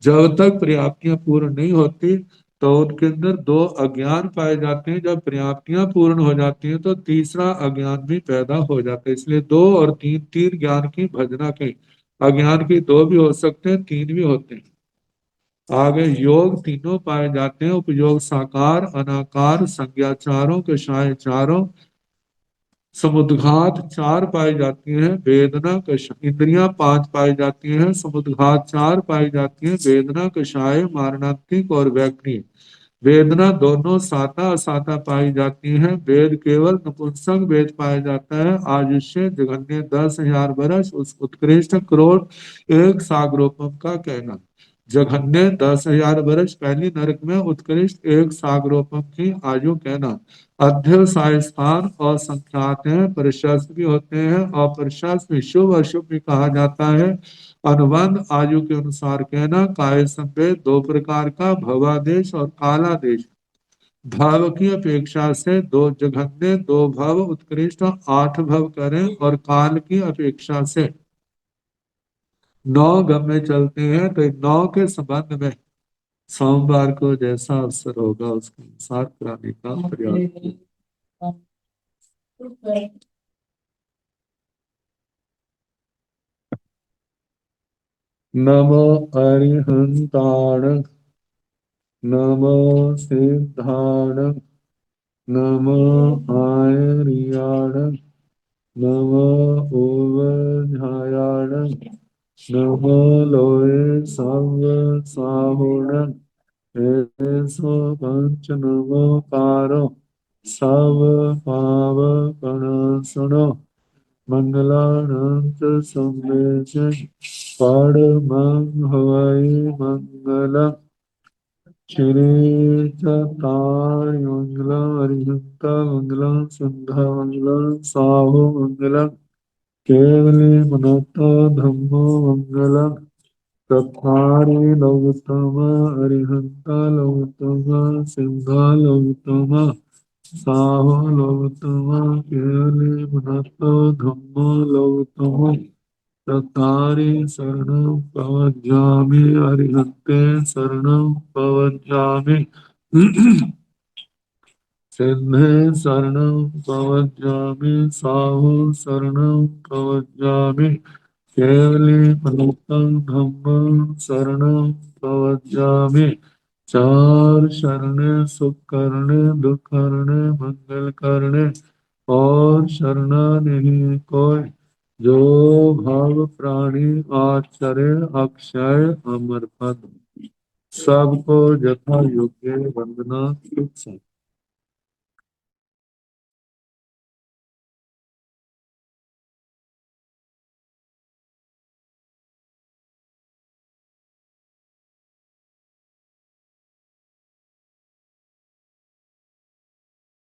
जब तक पर्याप्तियां पूर्ण नहीं होती, तो उनके अंदर दो अज्ञान पाए जाते हैं। जब पर्याप्तियां पूर्ण हो जाती हैं तो तीसरा अज्ञान भी पैदा हो जाता है। इसलिए दो और तीन, तीन ज्ञान की भजना कही। अज्ञान की दो भी हो सकते हैं, तीन भी होते हैं। आगे योग तीनों पाए जाते हैं। उपयोग साकार, अनाकार, संज्ञा चारों, कषाय चारों, समुद्घात चार पाई जाती हैं। वेदना इंद्रियां पांच पाई जाती हैं। समुद्घात चार पाई जाती हैं। वेदना, कषाय, मारणांतिक और वैक्रिय। वेदना दोनों साता असाता पाई जाती हैं। वेद केवल नपुंसक वेद पाया जाता है। आयुष्य जघन्य 10,000 वर्ष, उस उत्कृष्ट करोड़ एक सागरोपम का कहना। जघन्य 10,000 वर्ष पहली नरक में, उत्कृष्ट एक सागरोपम की आयु कहना। अध्यवसाय स्थान असंख्यात हैं, प्रशस्त भी होते हैं। अप्रशस्त भी, शुभ अशुभ भी कहा जाता है। अनुबंध आयु के अनुसार कहना। काय संवेद दो प्रकार का, भवादेश और कालादेश। भव की अपेक्षा से दो जघन्य, दो भव उत्कृष्ट, 8 भव करें। और काल की अपेक्षा से 9 गम्य चलते हैं। तो इन 9 के संबंध में सोमवार को जैसा अवसर होगा उसके अनुसार कराने का प्रयास करें। नमो अरिहंताण, नमो सिद्धाण, नमो आयर्याण, नमो ओवझायाण, नमो लोये सव साहुण, एसो पंच नमो कारो, सब पाव सुनो। मंगलानंत संदेश परमं हवै मंगलम्। श्री चतार मंगलम, अरिहंत मंगलम, सिद्धा मंगलम, साहु मंगलम, केवली मनोतो धम्मो मंगलम। चत्वारि लघुतम, अरिहंत लघुतम, सिद्धा लघुतम, साहु लघुतम, केवली मनोतो धम्मो लघुतम। चत्वारि शरणं प्रवज्जामि, अरिहन्ते शरणं प्रवज्जामि। सिद्धे शरणं प्रवज्जामि, साहु शरणं प्रवज्जामि, केवली पनुतं धम्मं शरणं प्रवज्जामि। चार शरणे, सुख करने, दुख करने, मंगल करने, और शरणा नहीं कोई। जो भाव प्राणी आचरे, अक्षय अमर पद। सबको यथा योग्य वंदना।